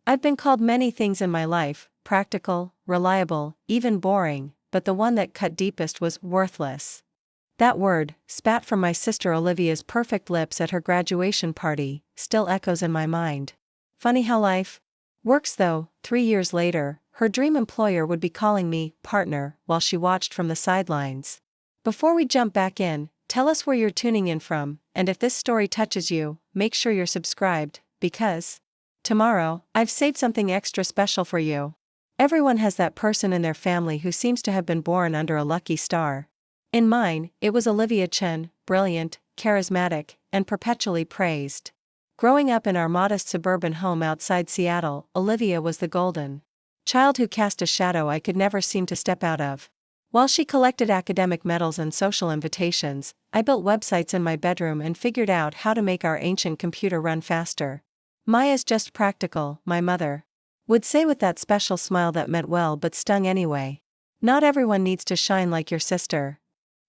I've been called many things in my life: practical, reliable, even boring, but the one that cut deepest was worthless. That word, spat from my sister Olivia's perfect lips at her graduation party, still echoes in my mind. Funny how life works though. 3 years later, her dream employer would be calling me partner while she watched from the sidelines. Before we jump back in, tell us where you're tuning in from, and if this story touches you, make sure you're subscribed, because tomorrow, I've saved something extra special for you. Everyone has that person in their family who seems to have been born under a lucky star. In mine, it was Olivia Chen, brilliant, charismatic, and perpetually praised. Growing up in our modest suburban home outside Seattle, Olivia was the golden child who cast a shadow I could never seem to step out of. While she collected academic medals and social invitations, I built websites in my bedroom and figured out how to make our ancient computer run faster. Maya's just practical, my mother would say with that special smile that meant well but stung anyway. Not everyone needs to shine like your sister.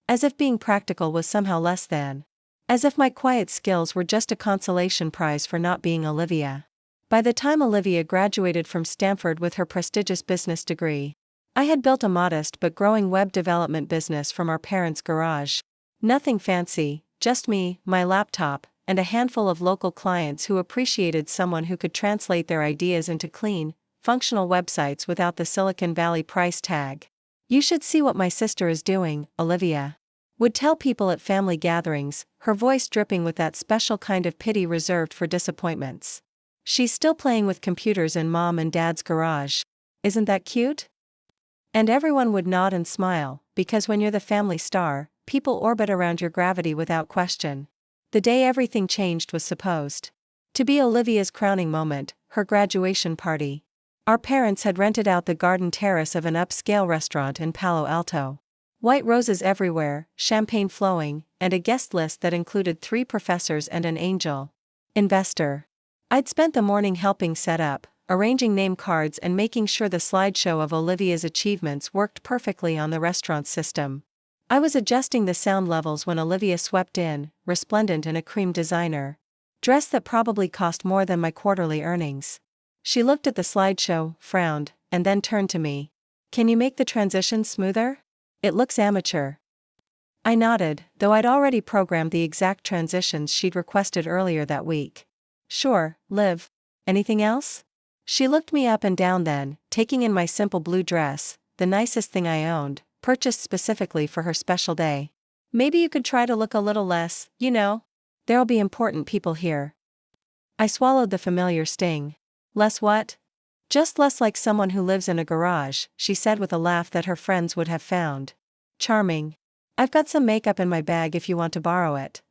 As if being practical was somehow less than. As if my quiet skills were just a consolation prize for not being Olivia. By the time Olivia graduated from Stanford with her prestigious business degree, I had built a modest but growing web development business from our parents' garage. Nothing fancy, just me, my laptop, and a handful of local clients who appreciated someone who could translate their ideas into clean, functional websites without the Silicon Valley price tag. "You should see what my sister is doing," Olivia would tell people at family gatherings, her voice dripping with that special kind of pity reserved for disappointments. "She's still playing with computers in mom and dad's garage. Isn't that cute?" And everyone would nod and smile, because when you're the family star, people orbit around your gravity without question. The day everything changed was supposed to be Olivia's crowning moment, her graduation party. Our parents had rented out the garden terrace of an upscale restaurant in Palo Alto. White roses everywhere, champagne flowing, and a guest list that included 3 professors and an angel investor. I'd spent the morning helping set up, arranging name cards and making sure the slideshow of Olivia's achievements worked perfectly on the restaurant's system. I was adjusting the sound levels when Olivia swept in, resplendent in a cream designer dress that probably cost more than my quarterly earnings. She looked at the slideshow, frowned, and then turned to me. "Can you make the transition smoother? It looks amateur." I nodded, though I'd already programmed the exact transitions she'd requested earlier that week. "Sure, Liv. Anything else?" She looked me up and down then, taking in my simple blue dress, the nicest thing I owned, purchased specifically for her special day. "Maybe you could try to look a little less, you know. There'll be important people here." I swallowed the familiar sting. "Less what?" "Just less like someone who lives in a garage," she said with a laugh that her friends would have found charming. "I've got some makeup in my bag if you want to borrow it."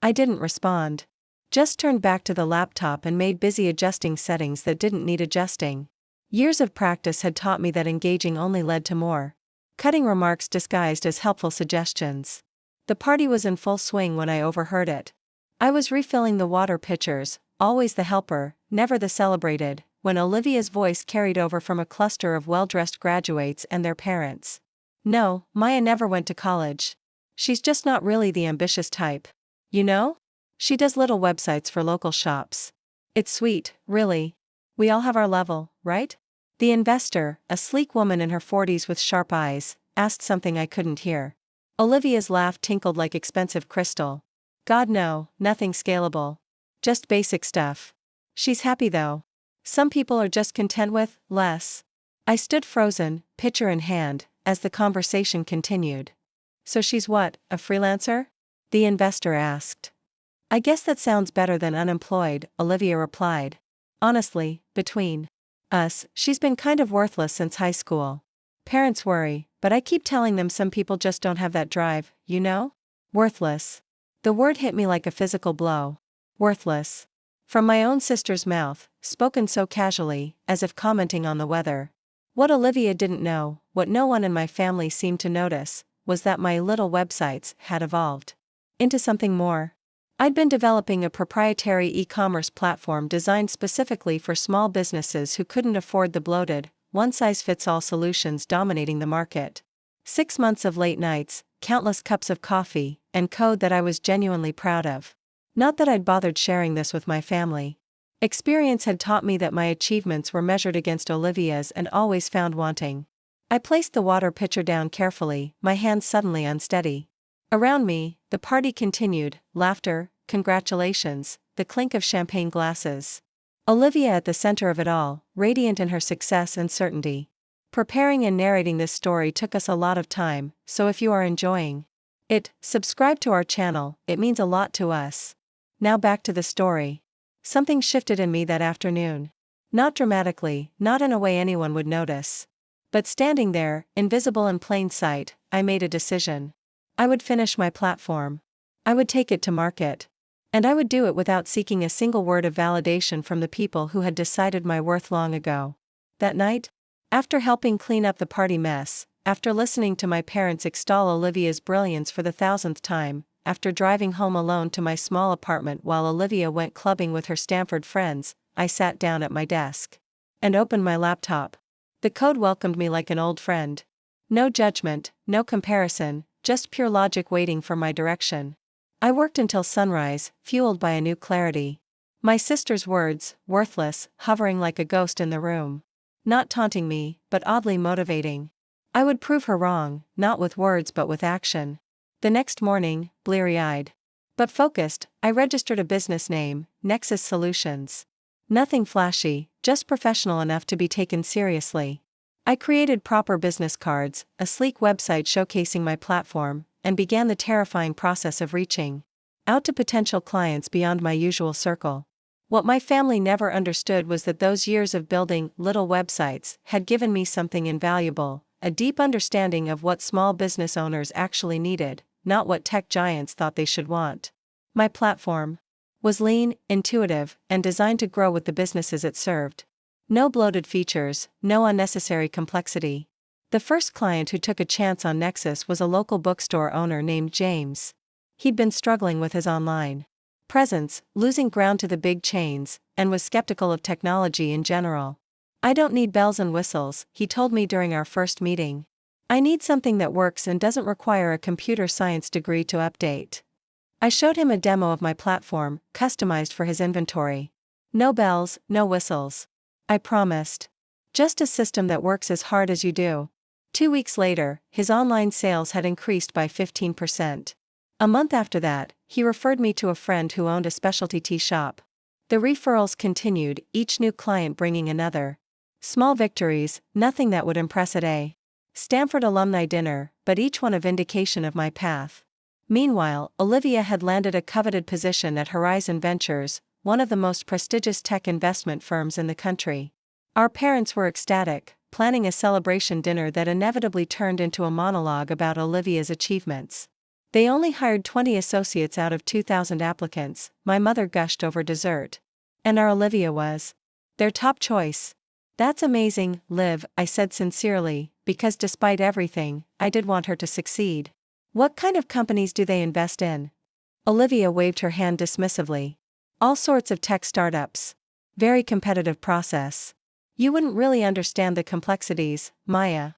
I didn't respond. Just turned back to the laptop and made busy adjusting settings that didn't need adjusting. Years of practice had taught me that engaging only led to more cutting remarks disguised as helpful suggestions. The party was in full swing when I overheard it. I was refilling the water pitchers, always the helper, never the celebrated, when Olivia's voice carried over from a cluster of well-dressed graduates and their parents. "No, Maya never went to college. She's just not really the ambitious type. You know? She does little websites for local shops. It's sweet, really. We all have our level, right?" The investor, a sleek woman in her 40s with sharp eyes, asked something I couldn't hear. Olivia's laugh tinkled like expensive crystal. "God no, nothing scalable. Just basic stuff. She's happy though. Some people are just content with less." I stood frozen, pitcher in hand, as the conversation continued. "So she's what, a freelancer?" the investor asked. "I guess that sounds better than unemployed," Olivia replied. "Honestly, between us, she's been kind of worthless since high school. Parents worry, but I keep telling them some people just don't have that drive, you know? Worthless." The word hit me like a physical blow. Worthless. From my own sister's mouth, spoken so casually, as if commenting on the weather. What Olivia didn't know, what no one in my family seemed to notice, was that my little websites had evolved into something more. I'd been developing a proprietary e-commerce platform designed specifically for small businesses who couldn't afford the bloated, one-size-fits-all solutions dominating the market. 6 months of late nights, countless cups of coffee, and code that I was genuinely proud of. Not that I'd bothered sharing this with my family. Experience had taught me that my achievements were measured against Olivia's and always found wanting. I placed the water pitcher down carefully, my hands suddenly unsteady. Around me, the party continued, laughter, congratulations, the clink of champagne glasses. Olivia at the center of it all, radiant in her success and certainty. Preparing and narrating this story took us a lot of time, so if you are enjoying it, subscribe to our channel, it means a lot to us. Now back to the story. Something shifted in me that afternoon. Not dramatically, not in a way anyone would notice. But standing there, invisible in plain sight, I made a decision. I would finish my platform. I would take it to market. And I would do it without seeking a single word of validation from the people who had decided my worth long ago. That night, after helping clean up the party mess, after listening to my parents extol Olivia's brilliance for the 1000th time, after driving home alone to my small apartment while Olivia went clubbing with her Stanford friends, I sat down at my desk and opened my laptop. The code welcomed me like an old friend. No judgment, no comparison, just pure logic waiting for my direction. I worked until sunrise, fueled by a new clarity. My sister's words, worthless, hovering like a ghost in the room. Not taunting me, but oddly motivating. I would prove her wrong, not with words but with action. The next morning, bleary-eyed but focused, I registered a business name, Nexus Solutions. Nothing flashy, just professional enough to be taken seriously. I created proper business cards, a sleek website showcasing my platform, and began the terrifying process of reaching out to potential clients beyond my usual circle. What my family never understood was that those years of building little websites had given me something invaluable, a deep understanding of what small business owners actually needed, not what tech giants thought they should want. My platform was lean, intuitive, and designed to grow with the businesses it served. No bloated features, no unnecessary complexity. The first client who took a chance on Nexus was a local bookstore owner named James. He'd been struggling with his online presence, losing ground to the big chains, and was skeptical of technology in general. "I don't need bells and whistles," he told me during our first meeting. "I need something that works and doesn't require a computer science degree to update." I showed him a demo of my platform, customized for his inventory. No bells, no whistles. I promised. Just a system that works as hard as you do. 2 weeks later, his online sales had increased by 15%. A month after that, he referred me to a friend who owned a specialty tea shop. The referrals continued, each new client bringing another. Small victories, nothing that would impress at a Stanford alumni dinner, but each one a vindication of my path. Meanwhile, Olivia had landed a coveted position at Horizon Ventures, one of the most prestigious tech investment firms in the country. Our parents were ecstatic, planning a celebration dinner that inevitably turned into a monologue about Olivia's achievements. They only hired 20 associates out of 2,000 applicants, my mother gushed over dessert. And our Olivia was their top choice. "That's amazing, Liv," I said sincerely, because despite everything, I did want her to succeed. "What kind of companies do they invest in?" Olivia waved her hand dismissively. "All sorts of tech startups. Very competitive process. You wouldn't really understand the complexities, Maya."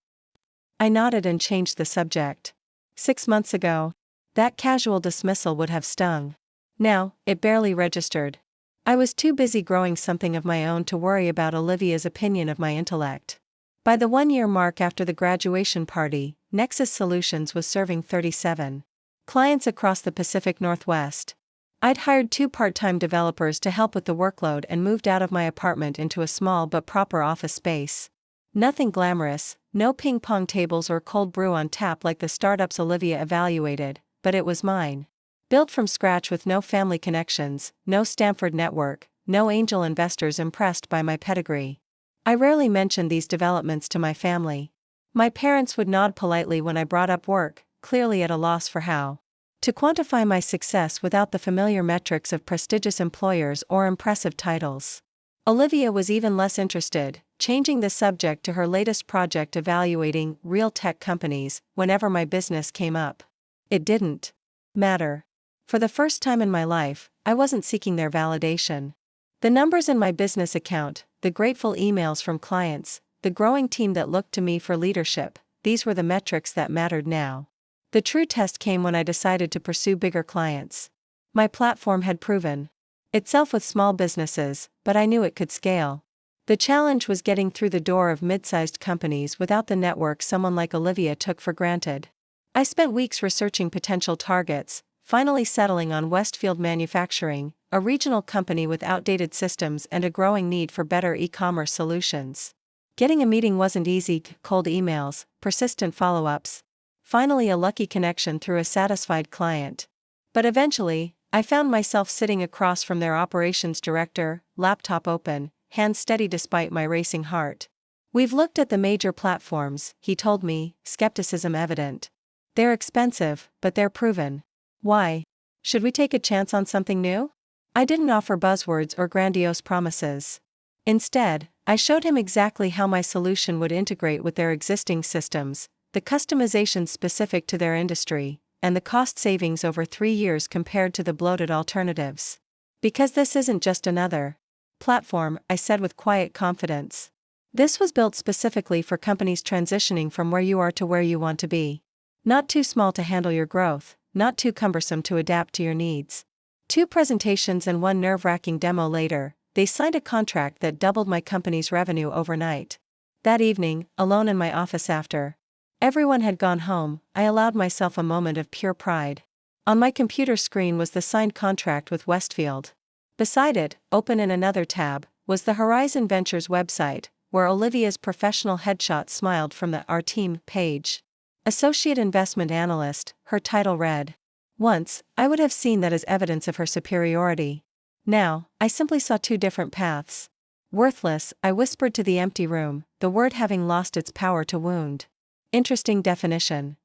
I nodded and changed the subject. 6 months ago, that casual dismissal would have stung. Now, it barely registered. I was too busy growing something of my own to worry about Olivia's opinion of my intellect. By the 1-year mark after the graduation party, Nexus Solutions was serving 37 clients across the Pacific Northwest. I'd hired 2 part-time developers to help with the workload and moved out of my apartment into a small but proper office space. Nothing glamorous, no ping-pong tables or cold brew on tap like the startups Olivia evaluated, but it was mine. Built from scratch with no family connections, no Stanford network, no angel investors impressed by my pedigree. I rarely mentioned these developments to my family. My parents would nod politely when I brought up work, clearly at a loss for how to quantify my success without the familiar metrics of prestigious employers or impressive titles. Olivia was even less interested, changing the subject to her latest project evaluating real tech companies whenever my business came up. It didn't matter. For the first time in my life, I wasn't seeking their validation. The numbers in my business account, the grateful emails from clients, the growing team that looked to me for leadership, these were the metrics that mattered now. The true test came when I decided to pursue bigger clients. My platform had proven itself with small businesses, but I knew it could scale. The challenge was getting through the door of mid-sized companies without the network someone like Olivia took for granted. I spent weeks researching potential targets, finally settling on Westfield Manufacturing, a regional company with outdated systems and a growing need for better e-commerce solutions. Getting a meeting wasn't easy: cold emails, persistent follow-ups. Finally, a lucky connection through a satisfied client. But eventually, I found myself sitting across from their operations director, laptop open, hands steady despite my racing heart. "We've looked at the major platforms," he told me, skepticism evident. "They're expensive, but they're proven. Why? Should we take a chance on something new?" I didn't offer buzzwords or grandiose promises. Instead, I showed him exactly how my solution would integrate with their existing systems, the customization specific to their industry, and the cost savings over 3 years compared to the bloated alternatives. "Because this isn't just another platform," I said with quiet confidence. "This was built specifically for companies transitioning from where you are to where you want to be. Not too small to handle your growth, not too cumbersome to adapt to your needs." 2 presentations and 1 nerve-wracking demo later, they signed a contract that doubled my company's revenue overnight. That evening, alone in my office after everyone had gone home, I allowed myself a moment of pure pride. On my computer screen was the signed contract with Westfield. Beside it, open in another tab, was the Horizon Ventures website, where Olivia's professional headshot smiled from the Our Team page. Associate Investment Analyst, her title read. Once, I would have seen that as evidence of her superiority. Now, I simply saw 2 different paths. "Worthless," I whispered to the empty room, the word having lost its power to wound. Interesting definition.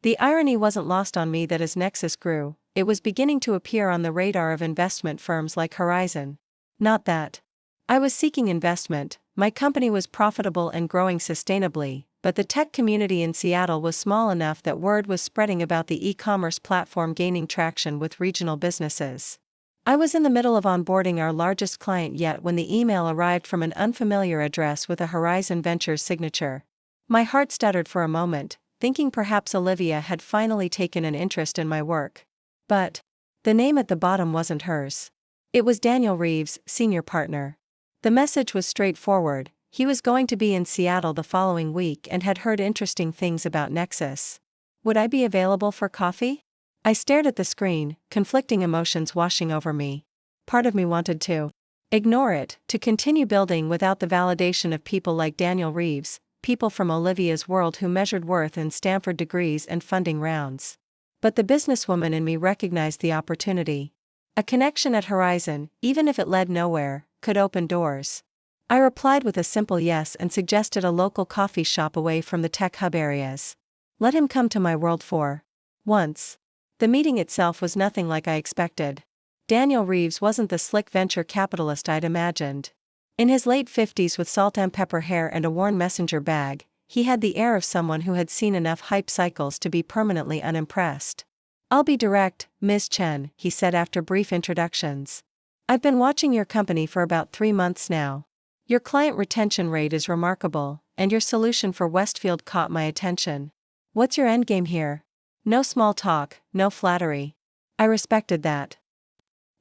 The irony wasn't lost on me that as Nexus grew, it was beginning to appear on the radar of investment firms like Horizon. Not that I was seeking investment, my company was profitable and growing sustainably, but the tech community in Seattle was small enough that word was spreading about the e-commerce platform gaining traction with regional businesses. I was in the middle of onboarding our largest client yet when the email arrived from an unfamiliar address with a Horizon Ventures signature. My heart stuttered for a moment, thinking perhaps Olivia had finally taken an interest in my work. But the name at the bottom wasn't hers. It was Daniel Reeves, senior partner. The message was straightforward: he was going to be in Seattle the following week and had heard interesting things about Nexus. Would I be available for coffee? I stared at the screen, conflicting emotions washing over me. Part of me wanted to ignore it, to continue building without the validation of people like Daniel Reeves, people from Olivia's world who measured worth in Stanford degrees and funding rounds. But the businesswoman in me recognized the opportunity. A connection at Horizon, even if it led nowhere, could open doors. I replied with a simple yes and suggested a local coffee shop away from the tech hub areas. Let him come to my world for once. The meeting itself was nothing like I expected. Daniel Reeves wasn't the slick venture capitalist I'd imagined. In his late 50s with salt and pepper hair and a worn messenger bag, he had the air of someone who had seen enough hype cycles to be permanently unimpressed. "I'll be direct, Ms. Chen," he said after brief introductions. "I've been watching your company for about 3 months now. Your client retention rate is remarkable, and your solution for Westfield caught my attention. What's your endgame here?" No small talk, no flattery. I respected that.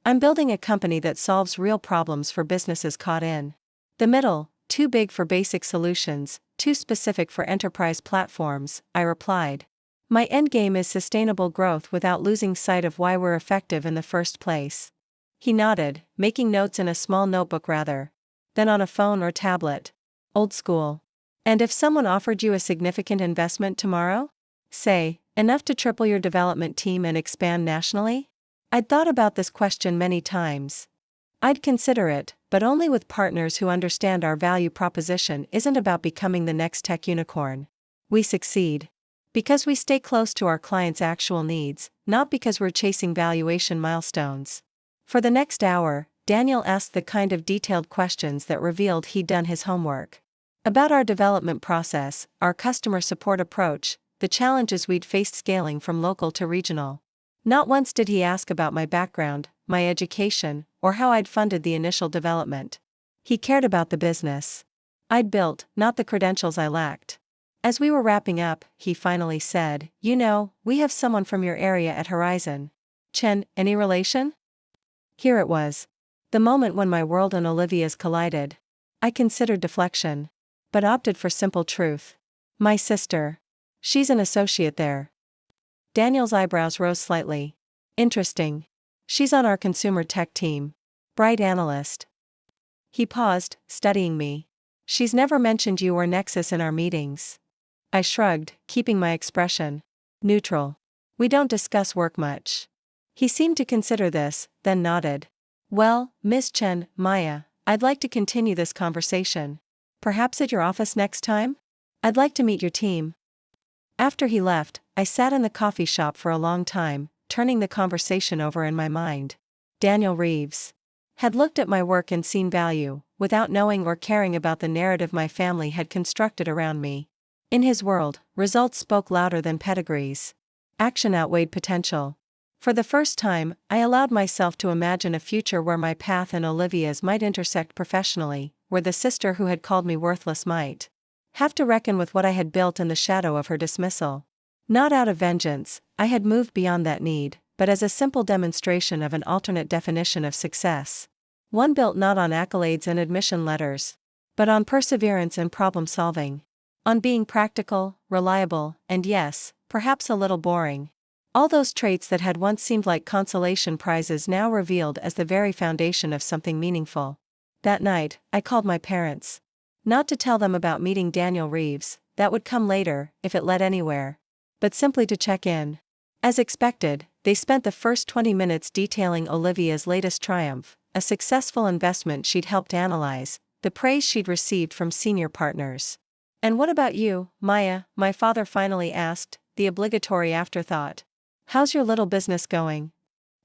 "I'm building a company that solves real problems for businesses caught in the middle, too big for basic solutions, too specific for enterprise platforms," I replied. "My endgame is sustainable growth without losing sight of why we're effective in the first place." He nodded, making notes in a small notebook rather than on a phone or tablet. Old school. "And if someone offered you a significant investment tomorrow? Say, enough to triple your development team and expand nationally?" I'd thought about this question many times. I'd consider it, but only with partners who understand our value proposition isn't about becoming the next tech unicorn. We succeed because we stay close to our clients' actual needs, not because we're chasing valuation milestones. For the next hour, Daniel asked the kind of detailed questions that revealed he'd done his homework. About our development process, our customer support approach, the challenges we'd faced scaling from local to regional. Not once did he ask about my background, my education, or how I'd funded the initial development. He cared about the business I'd built, not the credentials I lacked. As we were wrapping up, he finally said, "You know, we have someone from your area at Horizon. Chen, any relation?" Here it was. The moment when my world and Olivia's collided. I considered deflection, but opted for simple truth. My sister. She's an associate there. Daniel's eyebrows rose slightly. Interesting. She's on our consumer tech team. Bright analyst. He paused, studying me. She's never mentioned you or Nexus in our meetings. I shrugged, keeping my expression neutral. We don't discuss work much. He seemed to consider this, then nodded. Well, Miss Chen, Maya, I'd like to continue this conversation. Perhaps at your office next time? I'd like to meet your team. After he left, I sat in the coffee shop for a long time, turning the conversation over in my mind. Daniel Reeves had looked at my work and seen value, without knowing or caring about the narrative my family had constructed around me. In his world, results spoke louder than pedigrees. Action outweighed potential. For the first time, I allowed myself to imagine a future where my path and Olivia's might intersect professionally, where the sister who had called me worthless might have to reckon with what I had built in the shadow of her dismissal. Not out of vengeance, I had moved beyond that need, but as a simple demonstration of an alternate definition of success. One built not on accolades and admission letters, but on perseverance and problem solving. On being practical, reliable, and yes, perhaps a little boring. All those traits that had once seemed like consolation prizes now revealed as the very foundation of something meaningful. That night, I called my parents. Not to tell them about meeting Daniel Reeves, that would come later, if it led anywhere. But simply to check in. As expected, they spent the first 20 minutes detailing Olivia's latest triumph, a successful investment she'd helped analyze, the praise she'd received from senior partners. And what about you, Maya? My father finally asked, the obligatory afterthought. How's your little business going?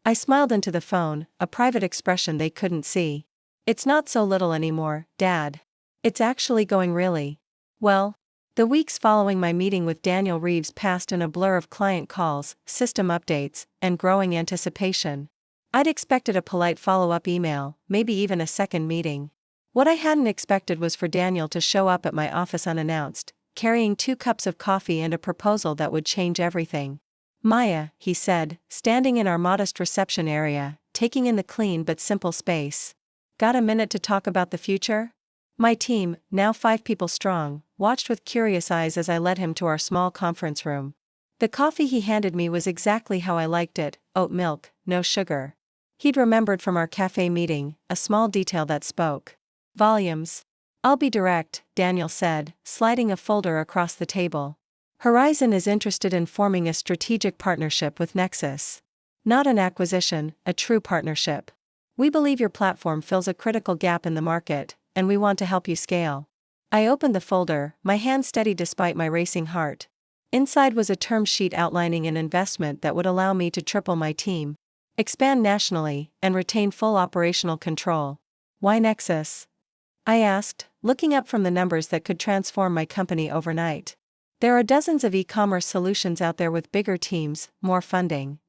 I smiled into the phone, a private expression they couldn't see. It's not so little anymore, Dad. It's actually going really well. The weeks following my meeting with Daniel Reeves passed in a blur of client calls, system updates, and growing anticipation. I'd expected a polite follow-up email, maybe even a second meeting. What I hadn't expected was for Daniel to show up at my office unannounced, carrying 2 cups of coffee and a proposal that would change everything. Maya, he said, standing in our modest reception area, taking in the clean but simple space. Got a minute to talk about the future? My team, now 5 people strong, watched with curious eyes as I led him to our small conference room. The coffee he handed me was exactly how I liked it, oat milk, no sugar. He'd remembered from our cafe meeting, a small detail that spoke volumes. I'll be direct, Daniel said, sliding a folder across the table. Horizon is interested in forming a strategic partnership with Nexus. Not an acquisition, a true partnership. We believe your platform fills a critical gap in the market, and we want to help you scale. I opened the folder, my hand steady despite my racing heart. Inside was a term sheet outlining an investment that would allow me to triple my team, expand nationally, and retain full operational control. Why Nexus? I asked, looking up from the numbers that could transform my company overnight. There are dozens of e-commerce solutions out there with bigger teams, more funding.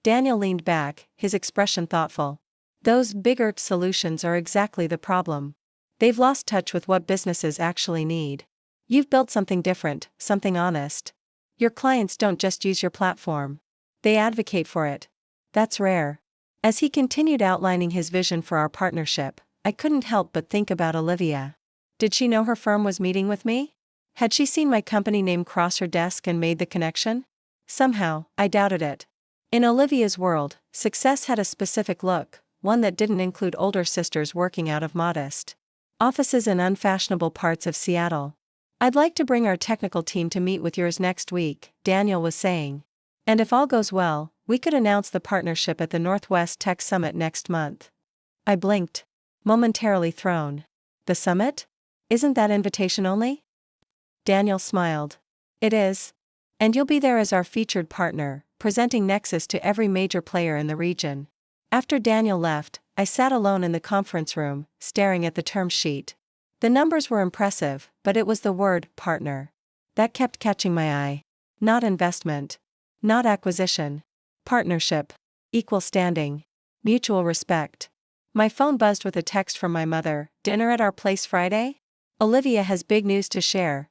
Daniel leaned back, his expression thoughtful. Those bigger solutions are exactly the problem. They've lost touch with what businesses actually need. You've built something different, something honest. Your clients don't just use your platform. They advocate for it. That's rare. As he continued outlining his vision for our partnership, I couldn't help but think about Olivia. Did she know her firm was meeting with me? Had she seen my company name cross her desk and made the connection? Somehow, I doubted it. In Olivia's world, success had a specific look, one that didn't include older sisters working out of modest offices in unfashionable parts of Seattle. I'd like to bring our technical team to meet with yours next week, Daniel was saying. And if all goes well, we could announce the partnership at the Northwest Tech Summit next month. I blinked, momentarily thrown. The summit? Isn't that invitation only? Daniel smiled. It is. And you'll be there as our featured partner, presenting Nexus to every major player in the region. After Daniel left, I sat alone in the conference room, staring at the term sheet. The numbers were impressive, but it was the word, partner, that kept catching my eye. Not investment. Not acquisition. Partnership. Equal standing. Mutual respect. My phone buzzed with a text from my mother. Dinner at our place Friday? Olivia has big news to share.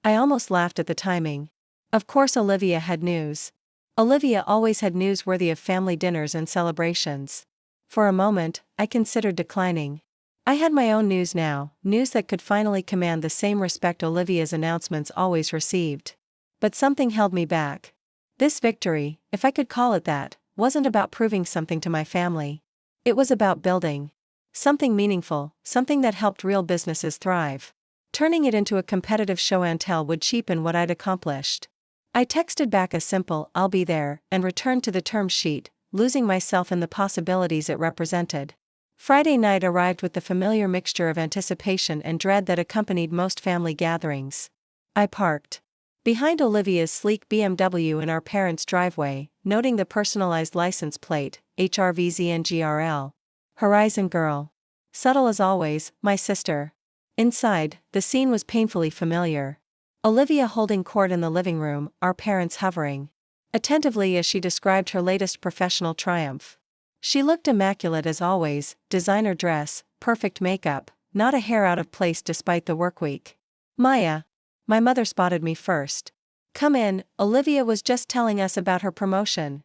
I almost laughed at the timing. Of course Olivia had news. Olivia always had news worthy of family dinners and celebrations. For a moment, I considered declining. I had my own news now, news that could finally command the same respect Olivia's announcements always received. But something held me back. This victory, if I could call it that, wasn't about proving something to my family. It was about building something meaningful, something that helped real businesses thrive. Turning it into a competitive show and tell would cheapen what I'd accomplished. I texted back a simple "I'll be there" and returned to the term sheet, losing myself in the possibilities it represented. Friday night arrived with the familiar mixture of anticipation and dread that accompanied most family gatherings. I parked behind Olivia's sleek BMW in our parents' driveway, noting the personalized license plate, HRVZNGRL. Horizon Girl. Subtle as always, my sister. Inside, the scene was painfully familiar. Olivia holding court in the living room, our parents hovering attentively as she described her latest professional triumph. She looked immaculate as always, designer dress, perfect makeup, not a hair out of place despite the workweek. Maya. My mother spotted me first. Come in, Olivia was just telling us about her promotion.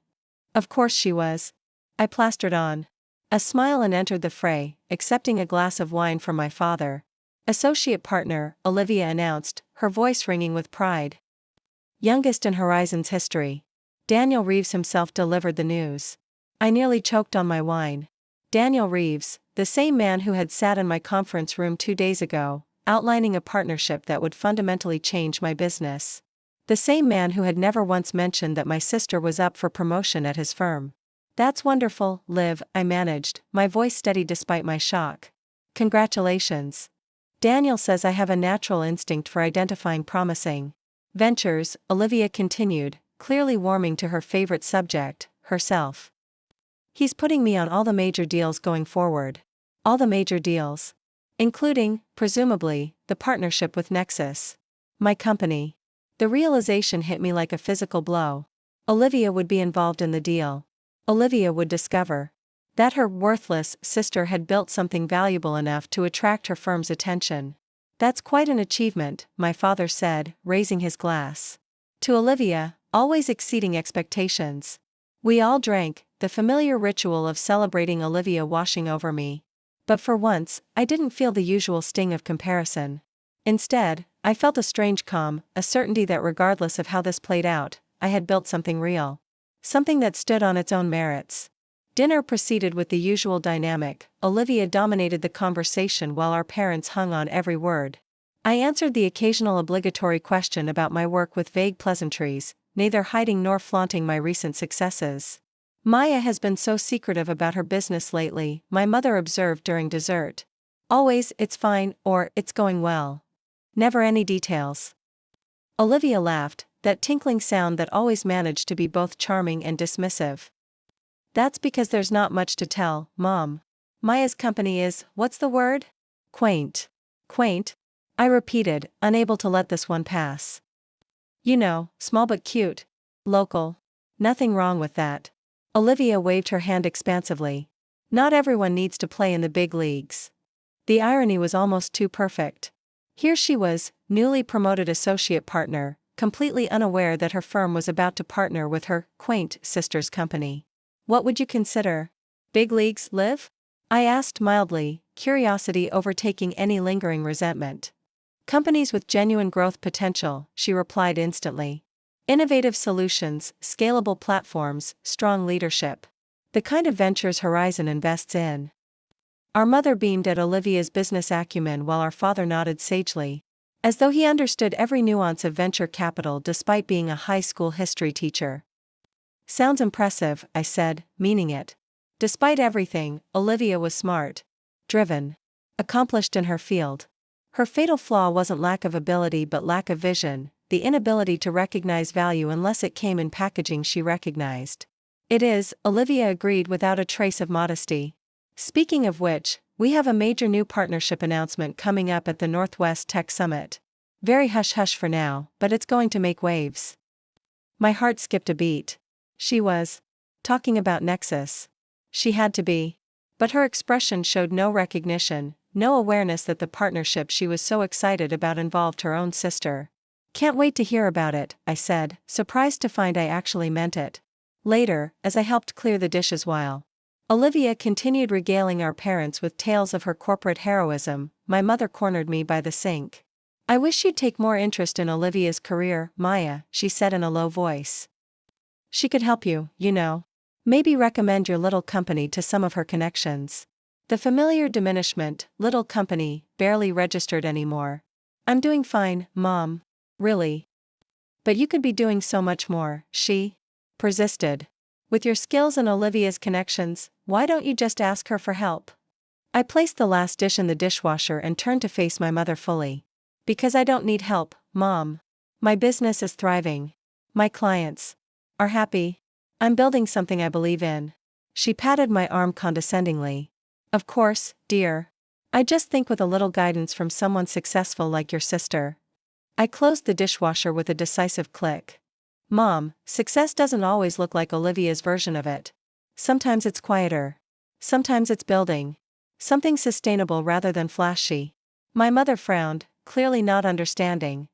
Of course she was. I plastered on a smile and entered the fray, accepting a glass of wine from my father. Associate partner, Olivia announced, her voice ringing with pride. Youngest in Horizon's history. Daniel Reeves himself delivered the news. I nearly choked on my wine. Daniel Reeves, the same man who had sat in my conference room 2 days ago, outlining a partnership that would fundamentally change my business. The same man who had never once mentioned that my sister was up for promotion at his firm. That's wonderful, Liv, I managed, my voice steady despite my shock. Congratulations. Daniel says I have a natural instinct for identifying promising ventures, Olivia continued, clearly warming to her favorite subject, herself. He's putting me on all the major deals going forward. All the major deals. Including, presumably, the partnership with Nexus. My company. The realization hit me like a physical blow. Olivia would be involved in the deal. Olivia would discover that her worthless sister had built something valuable enough to attract her firm's attention. That's quite an achievement, my father said, raising his glass. To Olivia, always exceeding expectations. We all drank, the familiar ritual of celebrating Olivia washing over me. But for once, I didn't feel the usual sting of comparison. Instead, I felt a strange calm, a certainty that regardless of how this played out, I had built something real. Something that stood on its own merits. Dinner proceeded with the usual dynamic. Olivia dominated the conversation while our parents hung on every word. I answered the occasional obligatory question about my work with vague pleasantries, neither hiding nor flaunting my recent successes. Maya has been so secretive about her business lately, my mother observed during dessert. Always, it's fine, or it's going well. Never any details. Olivia laughed, that tinkling sound that always managed to be both charming and dismissive. That's because there's not much to tell, Mom. Maya's company is, what's the word? Quaint. Quaint? I repeated, unable to let this one pass. You know, small but cute. Local. Nothing wrong with that. Olivia waved her hand expansively. Not everyone needs to play in the big leagues. The irony was almost too perfect. Here she was, newly promoted associate partner, completely unaware that her firm was about to partner with her quaint sister's company. What would you consider big leagues, Liv? I asked mildly, curiosity overtaking any lingering resentment. Companies with genuine growth potential, she replied instantly. Innovative solutions, scalable platforms, strong leadership. The kind of ventures Horizon invests in. Our mother beamed at Olivia's business acumen while our father nodded sagely, as though he understood every nuance of venture capital despite being a high school history teacher. Sounds impressive, I said, meaning it. Despite everything, Olivia was smart, driven, accomplished in her field. Her fatal flaw wasn't lack of ability but lack of vision, the inability to recognize value unless it came in packaging she recognized. It is, Olivia agreed without a trace of modesty. Speaking of which, we have a major new partnership announcement coming up at the Northwest Tech Summit. Very hush-hush for now, but it's going to make waves. My heart skipped a beat. She was talking about Nexus. She had to be. But her expression showed no recognition, no awareness that the partnership she was so excited about involved her own sister. Can't wait to hear about it, I said, surprised to find I actually meant it. Later, as I helped clear the dishes while Olivia continued regaling our parents with tales of her corporate heroism. My mother cornered me by the sink. "I wish you'd take more interest in Olivia's career, Maya," she said in a low voice. "She could help you, you know. Maybe recommend your little company to some of her connections." The familiar diminishment, "little company," barely registered anymore. "I'm doing fine, Mom. Really. But you could be doing so much more," she persisted. "With your skills and Olivia's connections, why don't you just ask her for help?" I placed the last dish in the dishwasher and turned to face my mother fully. "Because I don't need help, Mom. My business is thriving. My clients are happy. I'm building something I believe in." She patted my arm condescendingly. "Of course, dear. I just think with a little guidance from someone successful like your sister." I closed the dishwasher with a decisive click. "Mom, success doesn't always look like Olivia's version of it. Sometimes it's quieter. Sometimes it's building something sustainable rather than flashy." My mother frowned, clearly not understanding.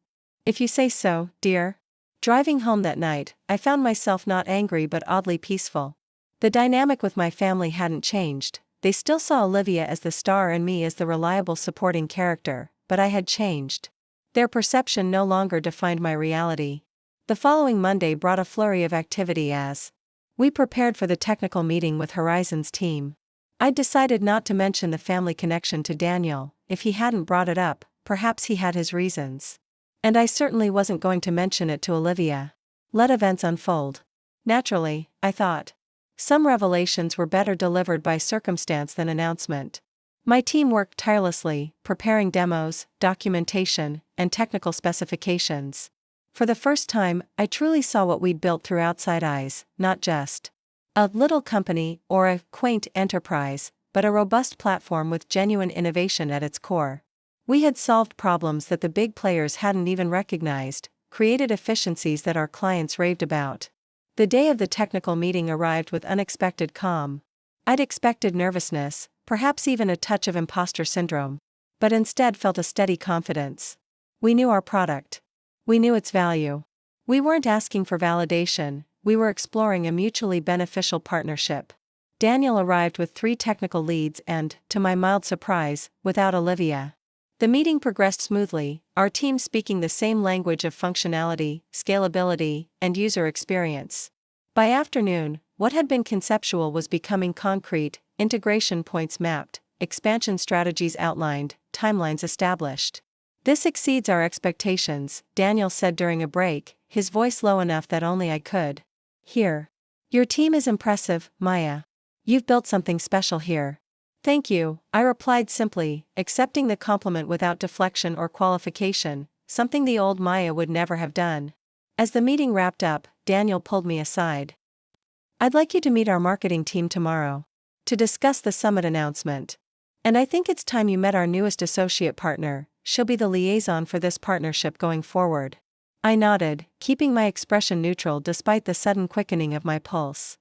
"If you say so, dear." Driving home that night, I found myself not angry but oddly peaceful. The dynamic with my family hadn't changed. They still saw Olivia as the star and me as the reliable supporting character, but I had changed. Their perception no longer defined my reality. The following Monday brought a flurry of activity as we prepared for the technical meeting with Horizon's team. I'd decided not to mention the family connection to Daniel. If he hadn't brought it up, perhaps he had his reasons. And I certainly wasn't going to mention it to Olivia. Let events unfold naturally, I thought. Some revelations were better delivered by circumstance than announcement. My team worked tirelessly, preparing demos, documentation, and technical specifications. For the first time, I truly saw what we'd built through outside eyes, not just a little company or a quaint enterprise, but a robust platform with genuine innovation at its core. We had solved problems that the big players hadn't even recognized, created efficiencies that our clients raved about. The day of the technical meeting arrived with unexpected calm. I'd expected nervousness, perhaps even a touch of imposter syndrome, but instead felt a steady confidence. We knew our product. We knew its value. We weren't asking for validation, we were exploring a mutually beneficial partnership. Daniel arrived with 3 technical leads and, to my mild surprise, without Olivia. The meeting progressed smoothly, our team speaking the same language of functionality, scalability, and user experience. By afternoon, what had been conceptual was becoming concrete, integration points mapped, expansion strategies outlined, timelines established. "This exceeds our expectations," Daniel said during a break, his voice low enough that only I could hear. "Your team is impressive, Maya. You've built something special here." "Thank you," I replied simply, accepting the compliment without deflection or qualification, something the old Maya would never have done. As the meeting wrapped up, Daniel pulled me aside. "I'd like you to meet our marketing team tomorrow to discuss the summit announcement. And I think it's time you met our newest associate partner. She'll be the liaison for this partnership going forward." I nodded, keeping my expression neutral despite the sudden quickening of my pulse.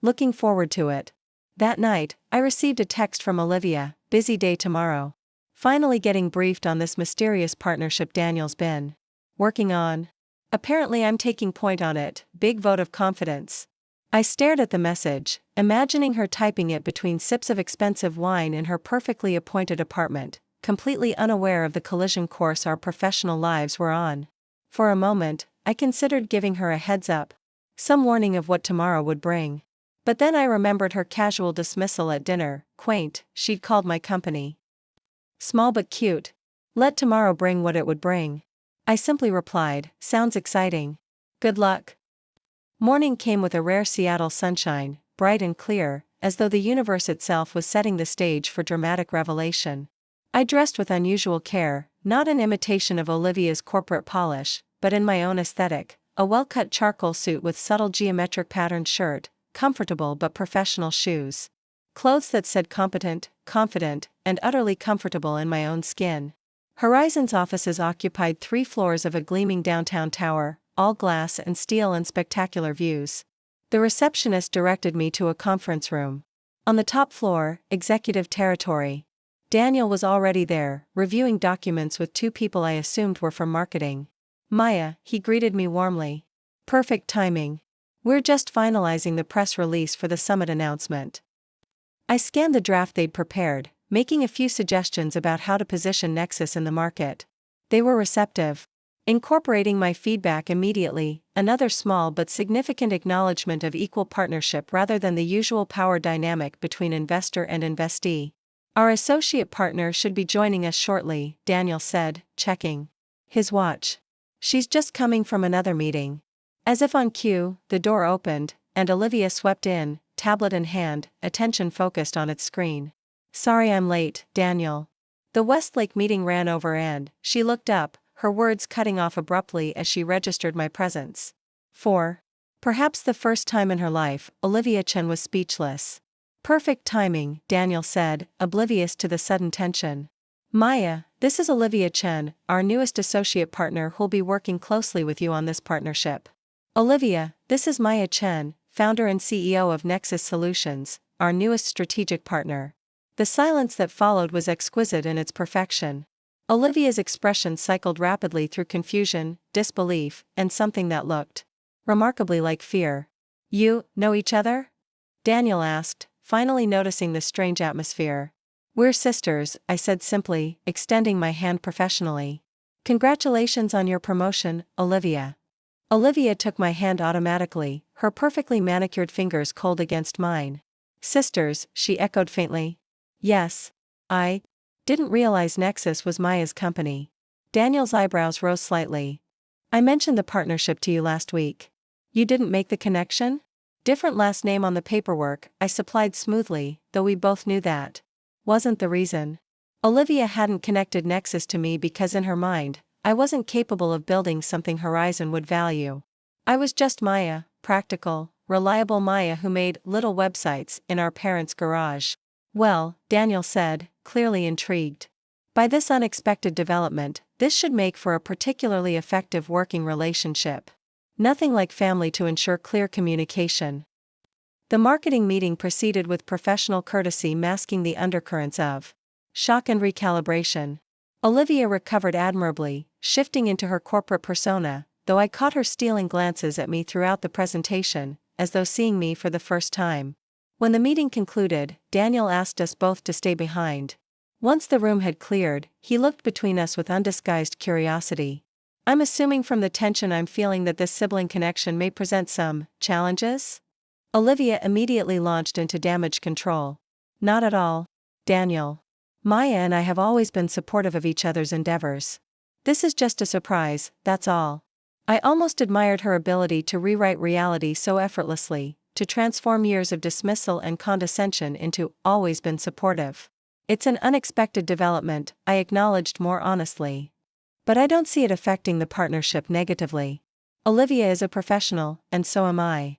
Looking forward to it. That night, I received a text from Olivia, "Busy day tomorrow." Finally getting briefed on this mysterious partnership Daniel's been working on. Apparently I'm taking point on it, big vote of confidence. I stared at the message, imagining her typing it between sips of expensive wine in her perfectly appointed apartment, completely unaware of the collision course our professional lives were on. For a moment, I considered giving her a heads up. Some warning of what tomorrow would bring. But then I remembered her casual dismissal at dinner. Quaint, she'd called my company small but cute. Let tomorrow bring what it would bring. I simply replied, "Sounds exciting. Good luck." Morning came with a rare Seattle sunshine, bright and clear, as though the universe itself was setting the stage for dramatic revelation. I dressed with unusual care, not in imitation of Olivia's corporate polish, but in my own aesthetic, a well-cut charcoal suit with subtle geometric patterned shirt, comfortable but professional shoes. Clothes that said competent, confident, and utterly comfortable in my own skin. Horizon's offices occupied 3 floors of a gleaming downtown tower, all glass and steel and spectacular views. The receptionist directed me to a conference room. On the top floor, executive territory. Daniel was already there, reviewing documents with 2 people I assumed were from marketing. "Maya," he greeted me warmly. "Perfect timing. We're just finalizing the press release for the summit announcement." I scanned the draft they'd prepared, making a few suggestions about how to position Nexus in the market. They were receptive. Incorporating my feedback immediately, another small but significant acknowledgement of equal partnership rather than the usual power dynamic between investor and investee. Our associate partner should be joining us shortly, Daniel said, checking his watch. She's just coming from another meeting. As if on cue, the door opened, and Olivia swept in, tablet in hand, attention focused on its screen. Sorry I'm late, Daniel. The Westlake meeting ran over and she looked up, her words cutting off abruptly as she registered my presence. For perhaps the first time in her life, Olivia Chen was speechless. Perfect timing, Daniel said, oblivious to the sudden tension. Maya, this is Olivia Chen, our newest associate partner who'll be working closely with you on this partnership. Olivia, this is Maya Chen, founder and CEO of Nexus Solutions, our newest strategic partner. The silence that followed was exquisite in its perfection. Olivia's expression cycled rapidly through confusion, disbelief, and something that looked remarkably like fear. You know each other? Daniel asked, finally noticing the strange atmosphere. We're sisters, I said simply, extending my hand professionally. Congratulations on your promotion, Olivia. Olivia took my hand automatically, her perfectly manicured fingers cold against mine. Sisters, she echoed faintly. Yes. I didn't realize Nexus was Maya's company. Daniel's eyebrows rose slightly. I mentioned the partnership to you last week. You didn't make the connection? Different last name on the paperwork, I supplied smoothly, though we both knew that wasn't the reason. Olivia hadn't connected Nexus to me because in her mind, I wasn't capable of building something Horizon would value. I was just Maya, practical, reliable Maya who made little websites in our parents' garage. Well, Daniel said, clearly intrigued by this unexpected development, this should make for a particularly effective working relationship. Nothing like family to ensure clear communication. The marketing meeting proceeded with professional courtesy masking the undercurrents of shock and recalibration. Olivia recovered admirably, shifting into her corporate persona, though I caught her stealing glances at me throughout the presentation, as though seeing me for the first time. When the meeting concluded, Daniel asked us both to stay behind. Once the room had cleared, he looked between us with undisguised curiosity. I'm assuming from the tension I'm feeling that this sibling connection may present some challenges? Olivia immediately launched into damage control. Not at all, Daniel. Maya and I have always been supportive of each other's endeavors. This is just a surprise, that's all. I almost admired her ability to rewrite reality so effortlessly, to transform years of dismissal and condescension into always been supportive. It's an unexpected development, I acknowledged more honestly. But I don't see it affecting the partnership negatively. Olivia is a professional, and so am I.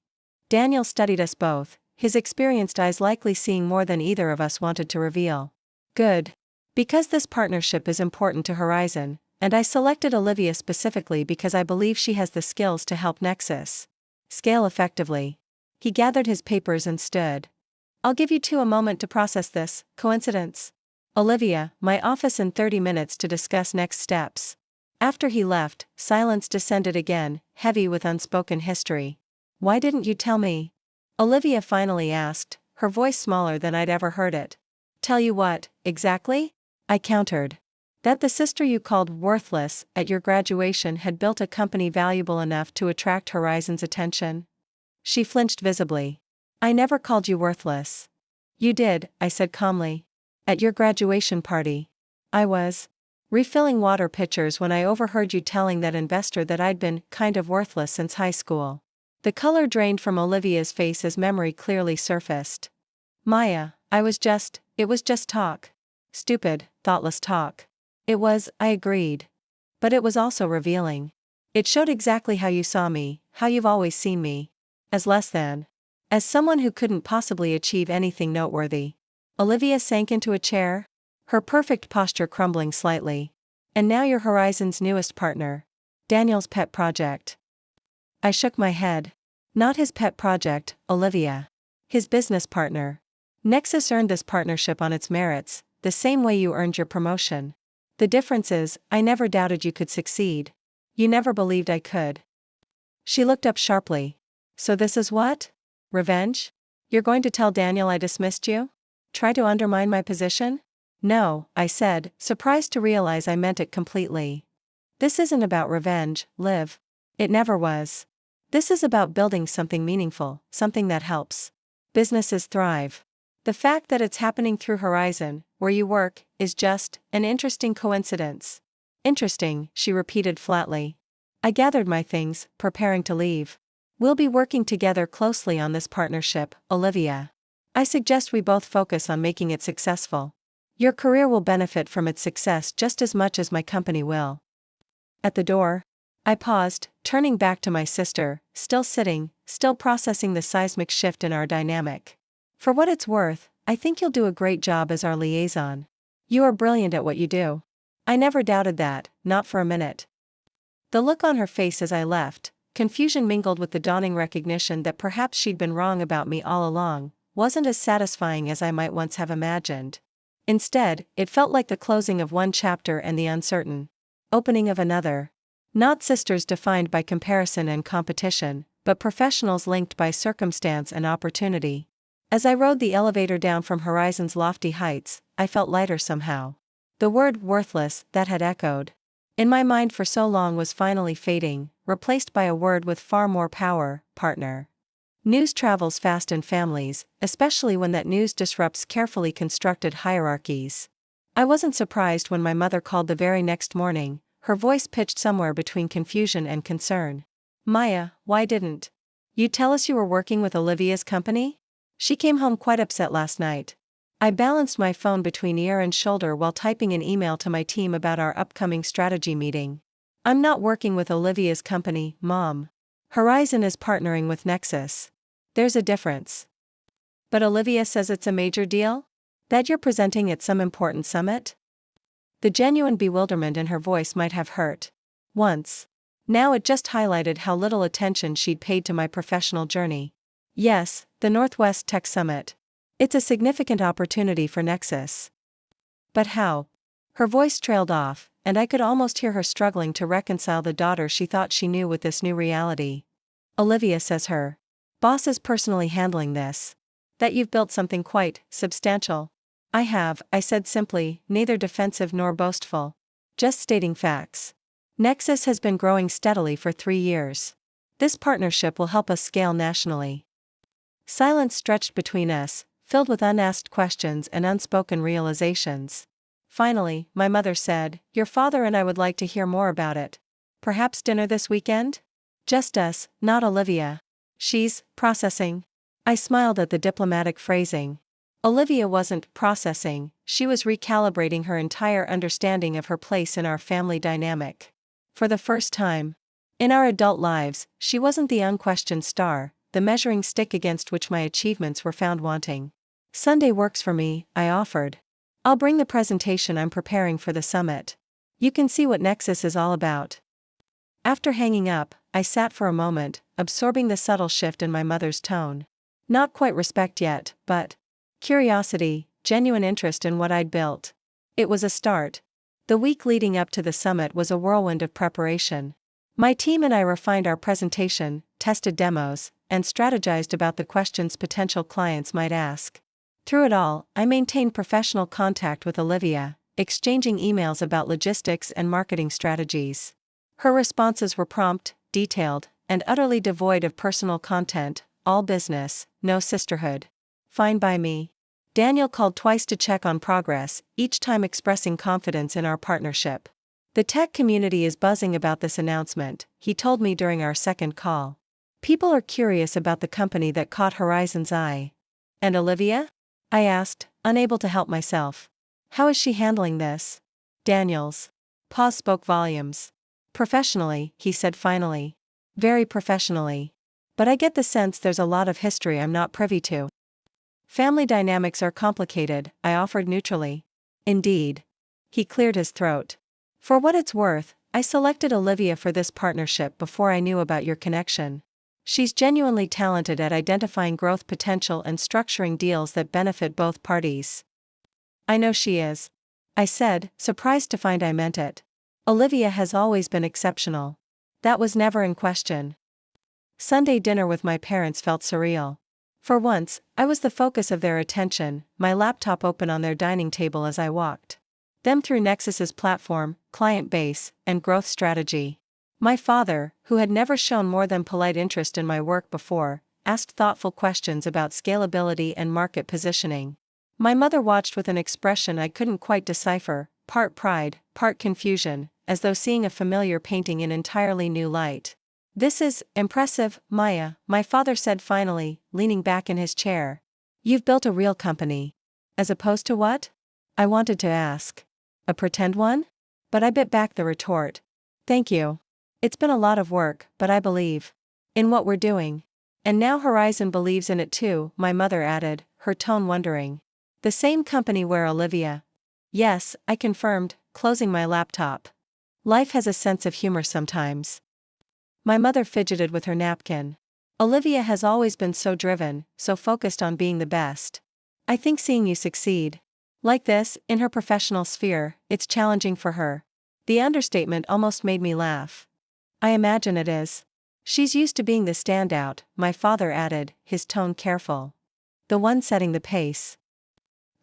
Daniel studied us both, his experienced eyes likely seeing more than either of us wanted to reveal. Good. Because this partnership is important to Horizon, and I selected Olivia specifically because I believe she has the skills to help Nexus scale effectively. He gathered his papers and stood. I'll give you two a moment to process this, coincidence? Olivia, my office in 30 minutes to discuss next steps. After he left, silence descended again, heavy with unspoken history. Why didn't you tell me? Olivia finally asked, her voice smaller than I'd ever heard it. Tell you what, exactly? I countered. That the sister you called worthless at your graduation had built a company valuable enough to attract Horizon's attention. She flinched visibly. I never called you worthless. You did, I said calmly. At your graduation party. I was refilling water pitchers when I overheard you telling that investor that I'd been kind of worthless since high school. The color drained from Olivia's face as memory clearly surfaced. Maya, it was just talk. Stupid, thoughtless talk. It was, I agreed. But it was also revealing. It showed exactly how you saw me, how you've always seen me. As less than. As someone who couldn't possibly achieve anything noteworthy. Olivia sank into a chair, her perfect posture crumbling slightly. And now you're Horizon's newest partner. Daniel's pet project. I shook my head. Not his pet project, Olivia. His business partner. Nexus earned this partnership on its merits, the same way you earned your promotion. The difference is, I never doubted you could succeed. You never believed I could. She looked up sharply. So this is what? Revenge? You're going to tell Daniel I dismissed you? Try to undermine my position? No, I said, surprised to realize I meant it completely. This isn't about revenge, Liv. It never was. This is about building something meaningful, something that helps businesses thrive. The fact that it's happening through Horizon, where you work, is just an interesting coincidence. Interesting, she repeated flatly. I gathered my things, preparing to leave. We'll be working together closely on this partnership, Olivia. I suggest we both focus on making it successful. Your career will benefit from its success just as much as my company will. At the door, I paused, turning back to my sister, still sitting, still processing the seismic shift in our dynamic. For what it's worth, I think you'll do a great job as our liaison. You are brilliant at what you do. I never doubted that, not for a minute. The look on her face as I left, confusion mingled with the dawning recognition that perhaps she'd been wrong about me all along, wasn't as satisfying as I might once have imagined. Instead, it felt like the closing of one chapter and the uncertain opening of another. Not sisters defined by comparison and competition, but professionals linked by circumstance and opportunity. As I rode the elevator down from Horizon's lofty heights, I felt lighter somehow. The word worthless that had echoed in my mind for so long was finally fading, replaced by a word with far more power: partner. News travels fast in families, especially when that news disrupts carefully constructed hierarchies. I wasn't surprised when my mother called the very next morning, her voice pitched somewhere between confusion and concern. Maya, why didn't you tell us you were working with Olivia's company? She came home quite upset last night. I balanced my phone between ear and shoulder while typing an email to my team about our upcoming strategy meeting. I'm not working with Olivia's company, Mom. Horizon is partnering with Nexus. There's a difference. But Olivia says it's a major deal? That you're presenting at some important summit? The genuine bewilderment in her voice might have hurt once. Now it just highlighted how little attention she'd paid to my professional journey. Yes, the Northwest Tech Summit. It's a significant opportunity for Nexus. But how? Her voice trailed off, and I could almost hear her struggling to reconcile the daughter she thought she knew with this new reality. Olivia says her boss is personally handling this. That you've built something quite substantial. I have, I said simply, neither defensive nor boastful. Just stating facts. Nexus has been growing steadily for 3 years. This partnership will help us scale nationally. Silence stretched between us, filled with unasked questions and unspoken realizations. Finally, my mother said, "Your father and I would like to hear more about it. Perhaps dinner this weekend?" Just us, not Olivia. She's processing. I smiled at the diplomatic phrasing. Olivia wasn't processing, she was recalibrating her entire understanding of her place in our family dynamic. For the first time in our adult lives, she wasn't the unquestioned star, the measuring stick against which my achievements were found wanting. Sunday works for me, I offered. I'll bring the presentation I'm preparing for the summit. You can see what Nexus is all about. After hanging up, I sat for a moment, absorbing the subtle shift in my mother's tone. Not quite respect yet, but curiosity, genuine interest in what I'd built. It was a start. The week leading up to the summit was a whirlwind of preparation. My team and I refined our presentation, tested demos, and strategized about the questions potential clients might ask. Through it all, I maintained professional contact with Olivia, exchanging emails about logistics and marketing strategies. Her responses were prompt, detailed, and utterly devoid of personal content, all business, no sisterhood. Fine by me. Daniel called twice to check on progress, each time expressing confidence in our partnership. The tech community is buzzing about this announcement, he told me during our second call. People are curious about the company that caught Horizon's eye. And Olivia? I asked, unable to help myself. How is she handling this? Daniel's pause spoke volumes. Professionally, he said finally. Very professionally. But I get the sense there's a lot of history I'm not privy to. Family dynamics are complicated, I offered neutrally. Indeed. He cleared his throat. For what it's worth, I selected Olivia for this partnership before I knew about your connection. She's genuinely talented at identifying growth potential and structuring deals that benefit both parties. I know she is. I said, surprised to find I meant it. Olivia has always been exceptional. That was never in question. Sunday dinner with my parents felt surreal. For once, I was the focus of their attention, my laptop open on their dining table as I walked them through Nexus's platform, client base, and growth strategy. My father, who had never shown more than polite interest in my work before, asked thoughtful questions about scalability and market positioning. My mother watched with an expression I couldn't quite decipher, part pride, part confusion, as though seeing a familiar painting in entirely new light. "This is impressive, Maya," my father said finally, leaning back in his chair. "You've built a real company." "As opposed to what?" I wanted to ask. "A pretend one?" But I bit back the retort. "Thank you. It's been a lot of work, but I believe in what we're doing. And now Horizon believes in it too," my mother added, her tone wondering. "The same company where Olivia—" "Yes," I confirmed, closing my laptop. Life has a sense of humor sometimes. My mother fidgeted with her napkin. "Olivia has always been so driven, so focused on being the best. I think seeing you succeed like this, in her professional sphere, it's challenging for her." The understatement almost made me laugh. "I imagine it is. She's used to being the standout," my father added, his tone careful. "The one setting the pace."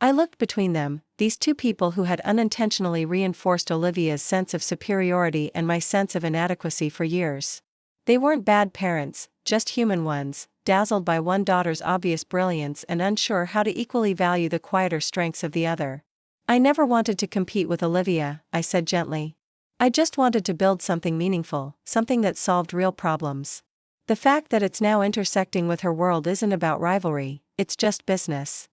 I looked between them, these two people who had unintentionally reinforced Olivia's sense of superiority and my sense of inadequacy for years. They weren't bad parents, just human ones, dazzled by one daughter's obvious brilliance and unsure how to equally value the quieter strengths of the other. "I never wanted to compete with Olivia," I said gently. "I just wanted to build something meaningful, something that solved real problems. The fact that it's now intersecting with her world isn't about rivalry, it's just business."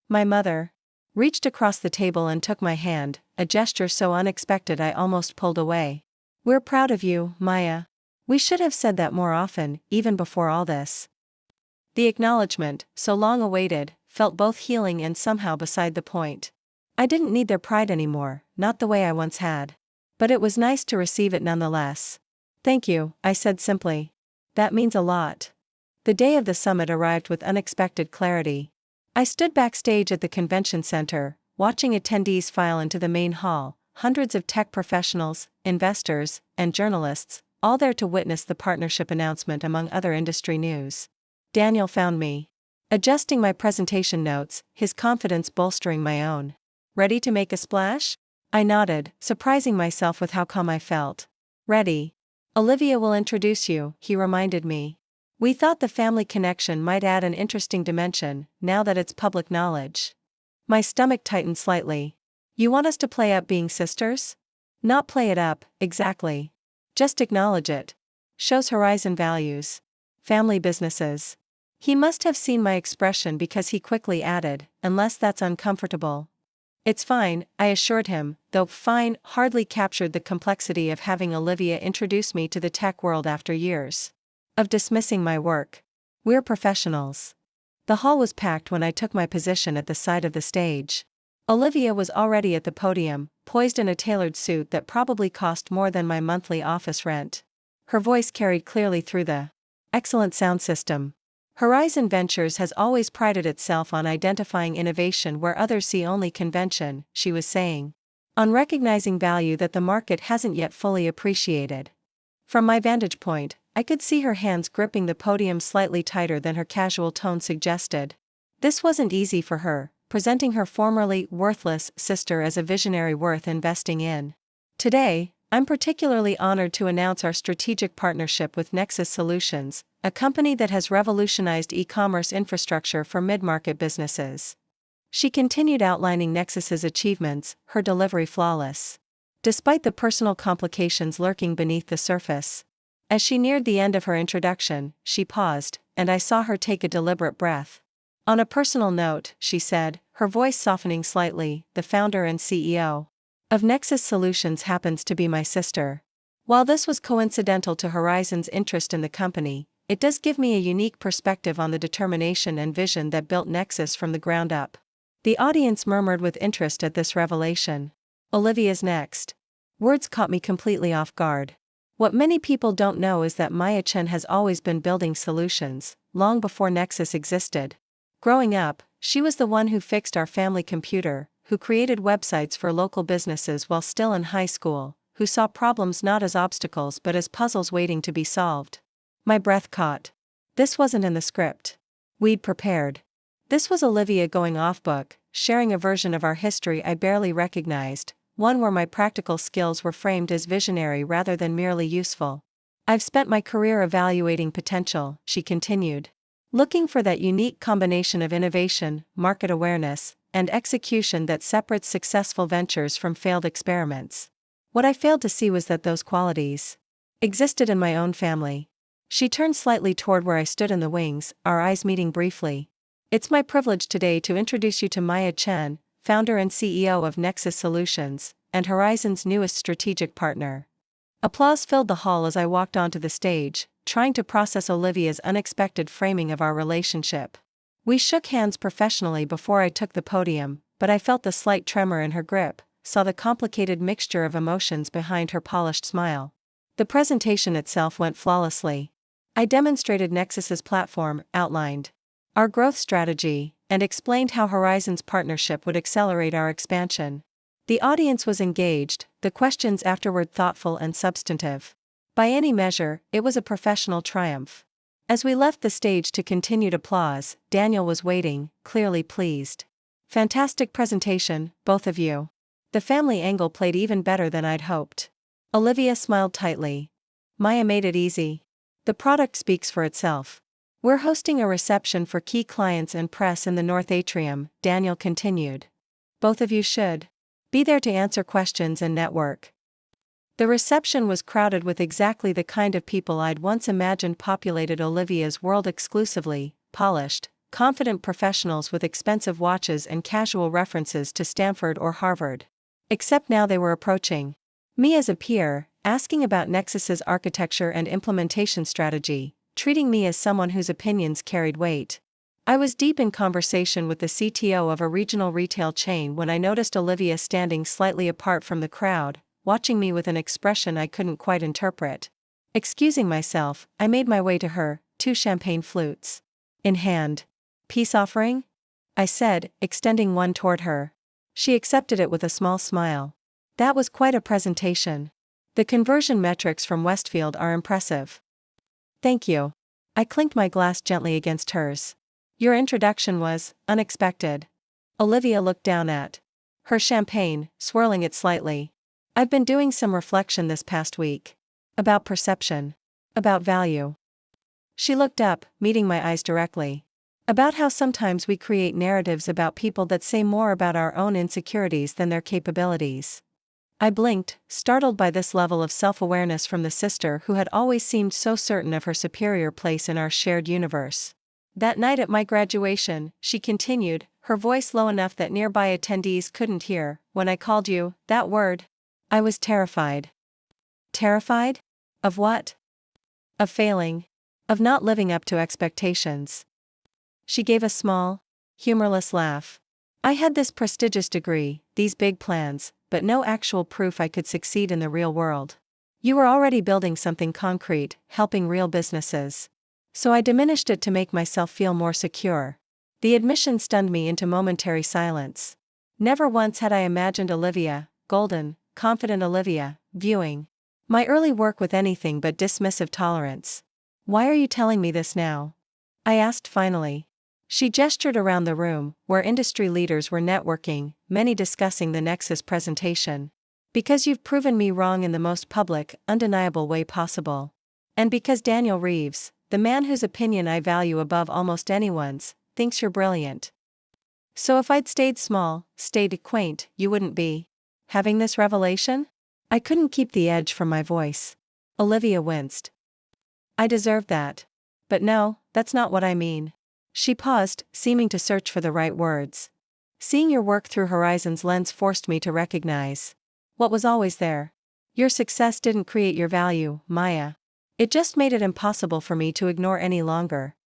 My mother reached across the table and took my hand, a gesture so unexpected I almost pulled away. "We're proud of you, Maya. We should have said that more often, even before all this." The acknowledgement, so long awaited, felt both healing and somehow beside the point. I didn't need their pride anymore, not the way I once had. But it was nice to receive it nonetheless. "Thank you," I said simply. "That means a lot." The day of the summit arrived with unexpected clarity. I stood backstage at the convention center, watching attendees file into the main hall, hundreds of tech professionals, investors, and journalists, all there to witness the partnership announcement among other industry news. Daniel found me, adjusting my presentation notes, his confidence bolstering my own. "Ready to make a splash?" I nodded, surprising myself with how calm I felt. "Ready. Olivia will introduce you," he reminded me. We thought the family connection might add an interesting dimension, now that it's public knowledge. My stomach tightened slightly. "You want us to play up being sisters?" "Not play it up, exactly. Just acknowledge it. Shows Horizon values. Family businesses." He must have seen my expression because he quickly added, "Unless that's uncomfortable." "It's fine," I assured him, though "fine" hardly captured the complexity of having Olivia introduce me to the tech world after years of dismissing my work. "We're professionals." The hall was packed when I took my position at the side of the stage. Olivia was already at the podium, poised in a tailored suit that probably cost more than my monthly office rent. Her voice carried clearly through the excellent sound system. Horizon Ventures has always prided itself on identifying innovation where others see only convention, she was saying. On recognizing value that the market hasn't yet fully appreciated. From my vantage point, I could see her hands gripping the podium slightly tighter than her casual tone suggested. This wasn't easy for her, presenting her formerly worthless sister as a visionary worth investing in. Today, I'm particularly honored to announce our strategic partnership with Nexus Solutions, a company that has revolutionized e-commerce infrastructure for mid-market businesses. She continued outlining Nexus's achievements, her delivery flawless, despite the personal complications lurking beneath the surface. As she neared the end of her introduction, she paused, and I saw her take a deliberate breath. "On a personal note," she said, her voice softening slightly, "the founder and CEO of Nexus Solutions happens to be my sister. While this was coincidental to Horizon's interest in the company, it does give me a unique perspective on the determination and vision that built Nexus from the ground up." The audience murmured with interest at this revelation. Olivia's next words caught me completely off guard. What many people don't know is that Maya Chen has always been building solutions, long before Nexus existed. Growing up, she was the one who fixed our family computer, who created websites for local businesses while still in high school, who saw problems not as obstacles but as puzzles waiting to be solved. My breath caught. This wasn't in the script. We'd prepared. This was Olivia going off book, sharing a version of our history I barely recognized, one where my practical skills were framed as visionary rather than merely useful. I've spent my career evaluating potential, she continued. Looking for that unique combination of innovation, market awareness, and execution that separates successful ventures from failed experiments. What I failed to see was that those qualities existed in my own family. She turned slightly toward where I stood in the wings, our eyes meeting briefly. It's my privilege today to introduce you to Maya Chen, founder and CEO of Nexus Solutions, and Horizon's newest strategic partner. Applause filled the hall as I walked onto the stage, trying to process Olivia's unexpected framing of our relationship. We shook hands professionally before I took the podium, but I felt the slight tremor in her grip, saw the complicated mixture of emotions behind her polished smile. The presentation itself went flawlessly. I demonstrated Nexus's platform, outlined our growth strategy, and explained how Horizon's partnership would accelerate our expansion. The audience was engaged, the questions afterward thoughtful and substantive. By any measure, it was a professional triumph. As we left the stage to continued applause, Daniel was waiting, clearly pleased. Fantastic presentation, both of you. The family angle played even better than I'd hoped. Olivia smiled tightly. Maya made it easy. The product speaks for itself. We're hosting a reception for key clients and press in the North Atrium, Daniel continued. Both of you should be there to answer questions and network. The reception was crowded with exactly the kind of people I'd once imagined populated Olivia's world exclusively, polished, confident professionals with expensive watches and casual references to Stanford or Harvard. Except now they were approaching me as a peer, asking about Nexus's architecture and implementation strategy, treating me as someone whose opinions carried weight. I was deep in conversation with the CTO of a regional retail chain when I noticed Olivia standing slightly apart from the crowd, watching me with an expression I couldn't quite interpret. Excusing myself, I made my way to her, 2 champagne flutes in hand. Peace offering? I said, extending one toward her. She accepted it with a small smile. That was quite a presentation. The conversion metrics from Westfield are impressive. Thank you. I clinked my glass gently against hers. Your introduction was unexpected. Olivia looked down at her champagne, swirling it slightly. I've been doing some reflection this past week. About perception. About value. She looked up, meeting my eyes directly. About how sometimes we create narratives about people that say more about our own insecurities than their capabilities. I blinked, startled by this level of self-awareness from the sister who had always seemed so certain of her superior place in our shared universe. That night at my graduation, she continued, her voice low enough that nearby attendees couldn't hear, when I called you that word. I was terrified. Terrified? Of what? Of failing. Of not living up to expectations. She gave a small, humorless laugh. I had this prestigious degree, these big plans, but no actual proof I could succeed in the real world. You were already building something concrete, helping real businesses. So I diminished it to make myself feel more secure. The admission stunned me into momentary silence. Never once had I imagined Olivia, golden, confident Olivia, viewing my early work with anything but dismissive tolerance. Why are you telling me this now? I asked finally. She gestured around the room, where industry leaders were networking, many discussing the Nexus presentation. Because you've proven me wrong in the most public, undeniable way possible. And because Daniel Reeves, the man whose opinion I value above almost anyone's, thinks you're brilliant. So if I'd stayed small, stayed quaint, you wouldn't be having this revelation? I couldn't keep the edge from my voice. Olivia winced. I deserve that. But no, that's not what I mean. She paused, seeming to search for the right words. Seeing your work through Horizon's lens forced me to recognize what was always there. Your success didn't create your value, Maya. It just made it impossible for me to ignore any longer.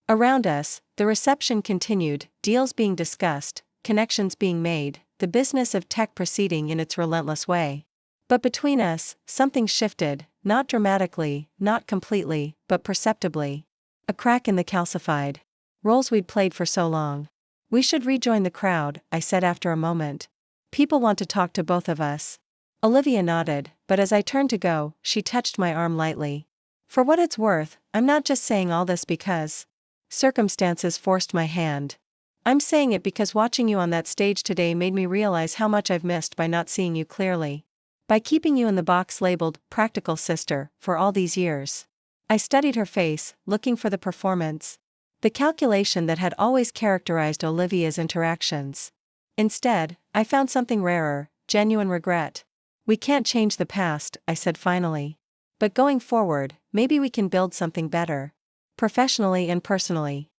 Around us, the reception continued, deals being discussed, connections being made, the business of tech proceeding in its relentless way. But between us, something shifted, not dramatically, not completely, but perceptibly. A crack in the calcified roles we'd played for so long. We should rejoin the crowd, I said after a moment. People want to talk to both of us. Olivia nodded, but as I turned to go, she touched my arm lightly. For what it's worth, I'm not just saying all this because Circumstances forced my hand. I'm saying it because watching you on that stage today made me realize how much I've missed by not seeing you clearly. By keeping you in the box labeled, practical sister, for all these years. I studied her face, looking for the performance. The calculation that had always characterized Olivia's interactions. Instead, I found something rarer, genuine regret. We can't change the past, I said finally. But going forward, maybe we can build something better. Professionally and personally.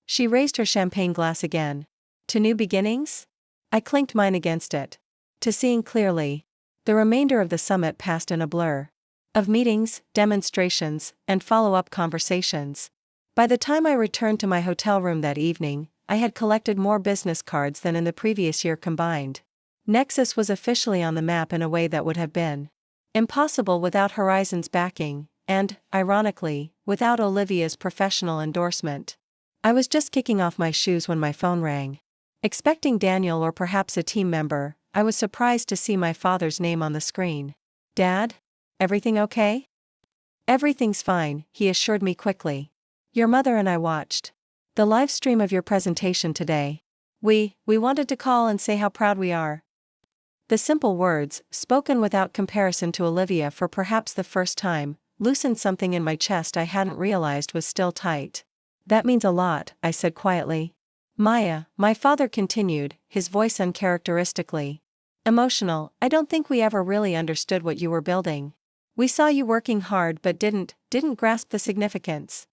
She raised her champagne glass again. To new beginnings? I clinked mine against it. To seeing clearly. The remainder of the summit passed in a blur. Of meetings, demonstrations, and follow-up conversations. By the time I returned to my hotel room that evening, I had collected more business cards than in the previous year combined. Nexus was officially on the map in a way that would have been impossible without Horizon's backing, and, ironically, without Olivia's professional endorsement. I was just kicking off my shoes when my phone rang. Expecting Daniel or perhaps a team member, I was surprised to see my father's name on the screen. Dad? Everything okay? Everything's fine, he assured me quickly. Your mother and I watched the live stream of your presentation today. We wanted to call and say how proud we are. The simple words, spoken without comparison to Olivia for perhaps the first time, loosened something in my chest I hadn't realized was still tight. That means a lot, I said quietly. Maya, my father continued, his voice uncharacteristically emotional. I don't think we ever really understood what you were building. We saw you working hard but didn't grasp the significance.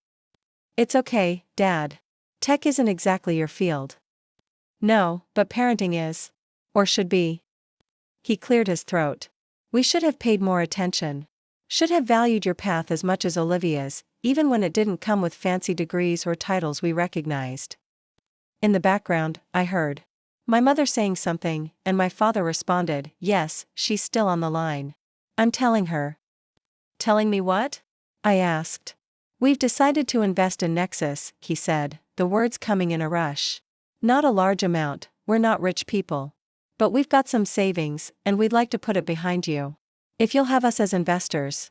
It's okay, Dad. Tech isn't exactly your field. No, but parenting is. Or should be. He cleared his throat. We should have paid more attention. Should have valued your path as much as Olivia's, even when it didn't come with fancy degrees or titles we recognized. In the background, I heard my mother saying something, and my father responded, yes, she's still on the line. I'm telling her. Telling me what? I asked. We've decided to invest in Nexus, he said, the words coming in a rush. Not a large amount, we're not rich people. But we've got some savings, and we'd like to put it behind you. If you'll have us as investors.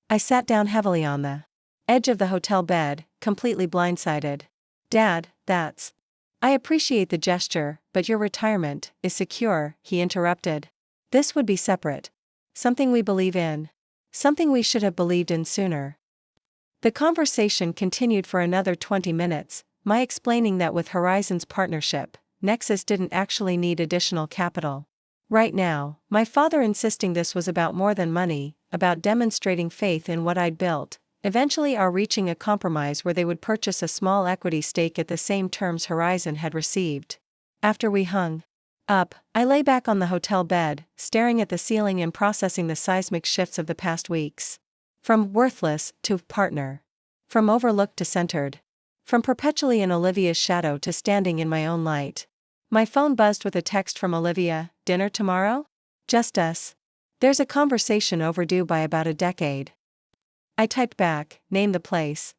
I sat down heavily on the edge of the hotel bed, completely blindsided. Dad, that's. I appreciate the gesture, but your retirement is secure, he interrupted. This would be separate. Something we believe in. Something we should have believed in sooner. The conversation continued for another 20 minutes, my explaining that with Horizon's partnership, Nexus didn't actually need additional capital. Right now, my father insisting this was about more than money, about demonstrating faith in what I'd built, eventually our reaching a compromise where they would purchase a small equity stake at the same terms Horizon had received. After we hung up, I lay back on the hotel bed, staring at the ceiling and processing the seismic shifts of the past weeks. From worthless to partner. From overlooked to centered. From perpetually in Olivia's shadow to standing in my own light. My phone buzzed with a text from Olivia, dinner tomorrow? Just us. There's a conversation overdue by about a decade. I typed back, name the place.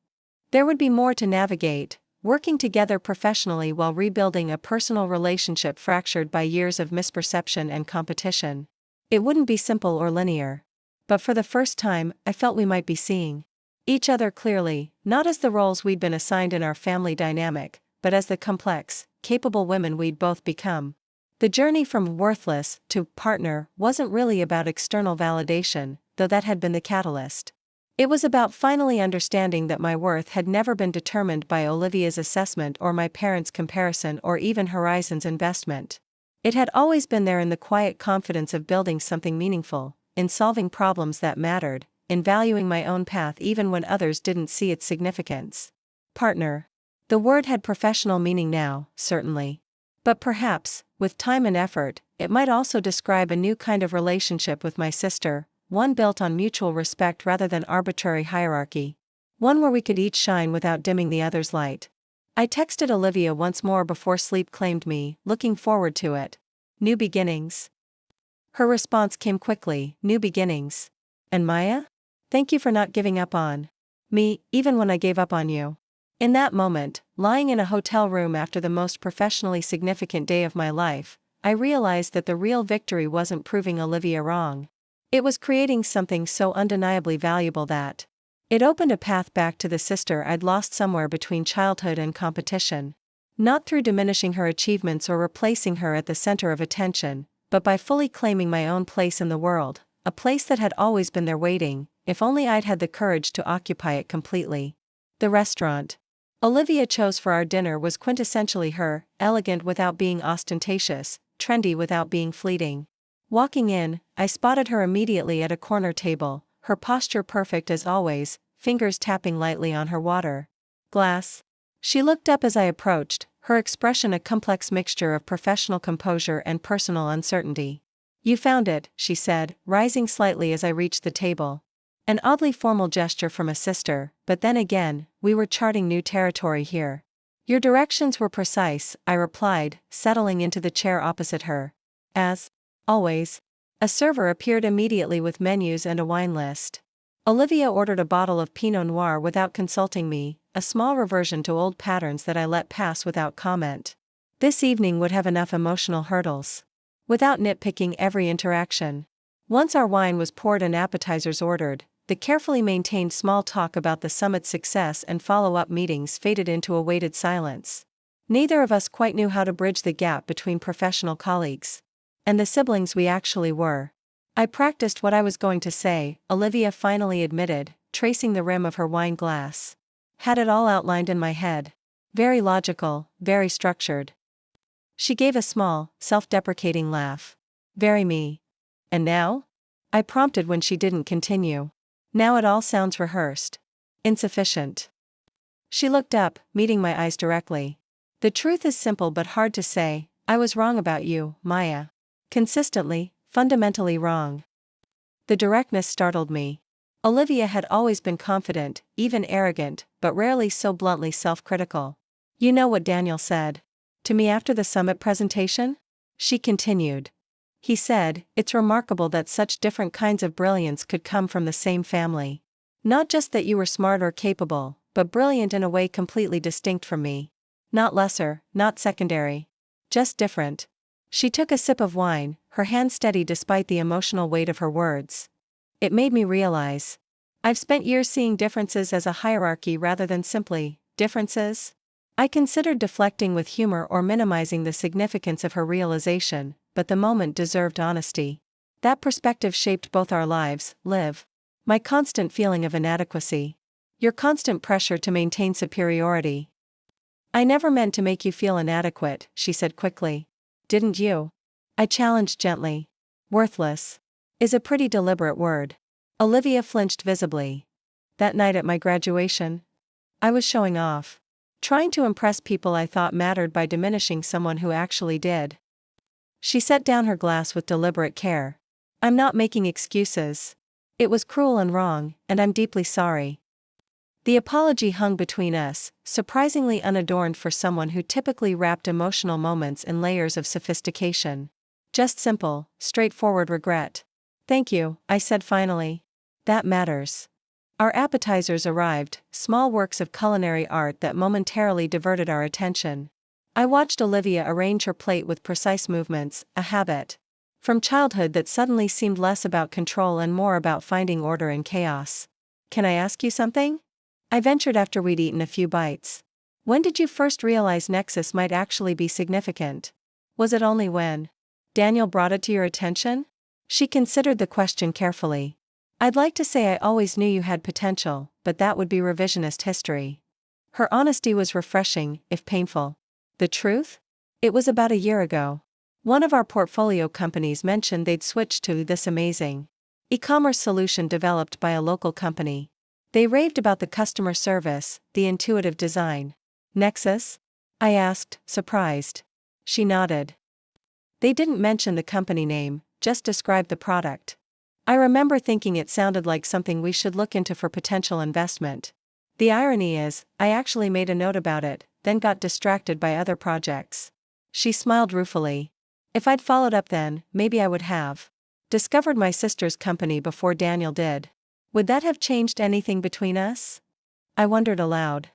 There would be more to navigate, working together professionally while rebuilding a personal relationship fractured by years of misperception and competition. It wouldn't be simple or linear. But for the first time, I felt we might be seeing each other clearly, not as the roles we'd been assigned in our family dynamic, but as the complex, capable women we'd both become. The journey from worthless to partner wasn't really about external validation, though that had been the catalyst. It was about finally understanding that my worth had never been determined by Olivia's assessment or my parents' comparison or even Horizon's investment. It had always been there in the quiet confidence of building something meaningful, in solving problems that mattered, in valuing my own path even when others didn't see its significance. Partner. The word had professional meaning now, certainly. But perhaps, with time and effort, it might also describe a new kind of relationship with my sister, one built on mutual respect rather than arbitrary hierarchy. One where we could each shine without dimming the other's light. I texted Olivia once more before sleep claimed me, looking forward to it. New beginnings. Her response came quickly, new beginnings. And Maya? Thank you for not giving up on me, even when I gave up on you. In that moment, lying in a hotel room after the most professionally significant day of my life, I realized that the real victory wasn't proving Olivia wrong. It was creating something so undeniably valuable that It opened a path back to the sister I'd lost somewhere between childhood and competition. Not through diminishing her achievements or replacing her at the center of attention, but by fully claiming my own place in the world, a place that had always been there waiting, if only I'd had the courage to occupy it completely. The restaurant Olivia chose for our dinner was quintessentially her, elegant without being ostentatious, trendy without being fleeting. Walking in, I spotted her immediately at a corner table, her posture perfect as always, fingers tapping lightly on her water glass. She looked up as I approached, her expression a complex mixture of professional composure and personal uncertainty. "You found it," she said, rising slightly as I reached the table. An oddly formal gesture from a sister, but then again, we were charting new territory here. "Your directions were precise," I replied, settling into the chair opposite her. As always, a server appeared immediately with menus and a wine list. Olivia ordered a bottle of Pinot Noir without consulting me, a small reversion to old patterns that I let pass without comment. This evening would have enough emotional hurdles. Without nitpicking every interaction. Once our wine was poured and appetizers ordered, the carefully maintained small talk about the summit's success and follow-up meetings faded into a weighted silence. Neither of us quite knew how to bridge the gap between professional colleagues and the siblings we actually were. "I practiced what I was going to say," Olivia finally admitted, tracing the rim of her wine glass. "Had it all outlined in my head. Very logical, very structured." She gave a small, self-deprecating laugh. "Very me. And now?" I prompted when she didn't continue. "Now it all sounds rehearsed. Insufficient." She looked up, meeting my eyes directly. "The truth is simple but hard to say. I was wrong about you, Maya. Consistently, fundamentally wrong." The directness startled me. Olivia had always been confident, even arrogant, but rarely so bluntly self-critical. "You know what Daniel said to me after the summit presentation?" She continued. "He said, it's remarkable that such different kinds of brilliance could come from the same family. Not just that you were smart or capable, but brilliant in a way completely distinct from me. Not lesser, not secondary. Just different." She took a sip of wine, her hand steady despite the emotional weight of her words. It made me realize. I've spent years seeing differences as a hierarchy rather than simply differences. I considered deflecting with humor or minimizing the significance of her realization, but the moment deserved honesty. That perspective shaped both our lives, Liv. My constant feeling of inadequacy. Your constant pressure to maintain superiority. "I never meant to make you feel inadequate," she said quickly. "Didn't you?" I challenged gently. "Worthless is a pretty deliberate word." Olivia flinched visibly. "That night at my graduation, I was showing off. Trying to impress people I thought mattered by diminishing someone who actually did." She set down her glass with deliberate care. "I'm not making excuses. It was cruel and wrong, and I'm deeply sorry." The apology hung between us, surprisingly unadorned for someone who typically wrapped emotional moments in layers of sophistication. Just simple, straightforward regret. "Thank you," I said finally. "That matters." Our appetizers arrived, small works of culinary art that momentarily diverted our attention. I watched Olivia arrange her plate with precise movements, a habit from childhood that suddenly seemed less about control and more about finding order in chaos. "Can I ask you something?" I ventured after we'd eaten a few bites. "When did you first realize Nexus might actually be significant? Was it only when Daniel brought it to your attention?" She considered the question carefully. "I'd like to say I always knew you had potential, but that would be revisionist history." Her honesty was refreshing, if painful. "The truth? It was about a year ago. One of our portfolio companies mentioned they'd switched to this amazing e-commerce solution developed by a local company. They raved about the customer service, the intuitive design." "Nexus?" I asked, surprised. She nodded. "They didn't mention the company name, just described the product. I remember thinking it sounded like something we should look into for potential investment. The irony is, I actually made a note about it, then got distracted by other projects." She smiled ruefully. "If I'd followed up then, maybe I would have discovered my sister's company before Daniel did. Would that have changed anything between us?" I wondered aloud.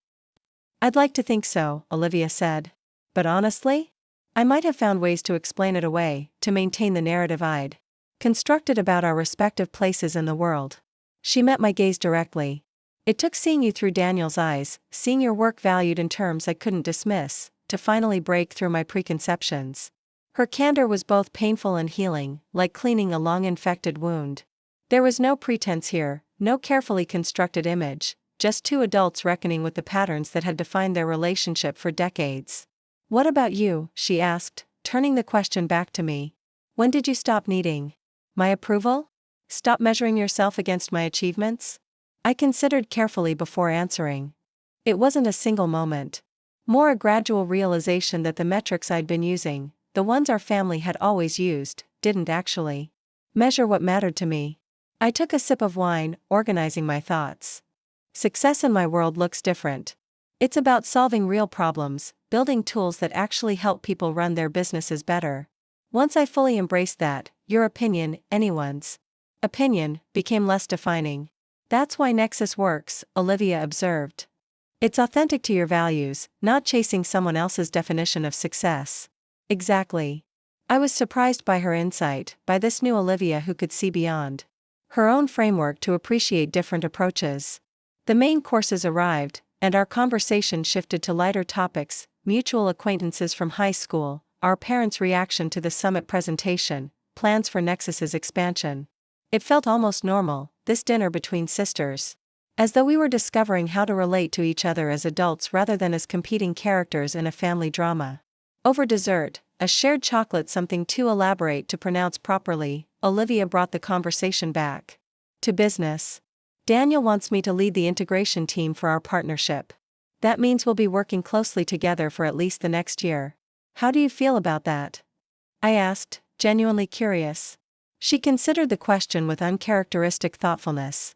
"I'd like to think so," Olivia said. "But honestly? I might have found ways to explain it away, to maintain the narrative I'd constructed about our respective places in the world." She met my gaze directly. It took seeing you through Daniel's eyes, seeing your work valued in terms I couldn't dismiss, to finally break through my preconceptions. Her candor was both painful and healing, like cleaning a long-infected wound. There was no pretense here, no carefully constructed image, just two adults reckoning with the patterns that had defined their relationship for decades. "What about you?" she asked, turning the question back to me. "When did you stop needing my approval? Stop measuring yourself against my achievements?" I considered carefully before answering. It wasn't a single moment. More a gradual realization that the metrics I'd been using, the ones our family had always used, didn't actually measure what mattered to me. I took a sip of wine, organizing my thoughts. Success in my world looks different. It's about solving real problems, building tools that actually help people run their businesses better. Once I fully embraced that, your opinion, anyone's opinion, became less defining. "That's why Nexus works," Olivia observed. "It's authentic to your values, not chasing someone else's definition of success." Exactly. I was surprised by her insight, by this new Olivia who could see beyond her own framework to appreciate different approaches. The main courses arrived, and our conversation shifted to lighter topics: mutual acquaintances from high school, our parents' reaction to the summit presentation, plans for Nexus's expansion. It felt almost normal, this dinner between sisters. As though we were discovering how to relate to each other as adults rather than as competing characters in a family drama. Over dessert, a shared chocolate something too elaborate to pronounce properly, Olivia brought the conversation back to business. "Daniel wants me to lead the integration team for our partnership. That means we'll be working closely together for at least the next year. How do you feel about that?" I asked, genuinely curious. She considered the question with uncharacteristic thoughtfulness.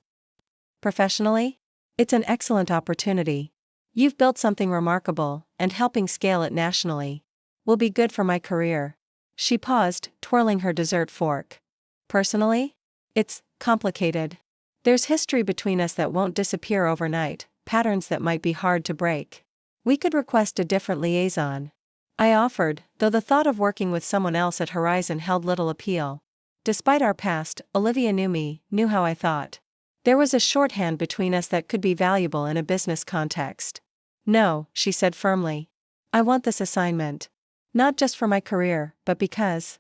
"Professionally? It's an excellent opportunity. You've built something remarkable, and helping scale it nationally will be good for my career." She paused, twirling her dessert fork. "Personally? It's complicated. There's history between us that won't disappear overnight, patterns that might be hard to break. We could request a different liaison," I offered, though the thought of working with someone else at Horizon held little appeal. Despite our past, Olivia knew me, knew how I thought. There was a shorthand between us that could be valuable in a business context. "No," she said firmly. "I want this assignment. Not just for my career, but because—"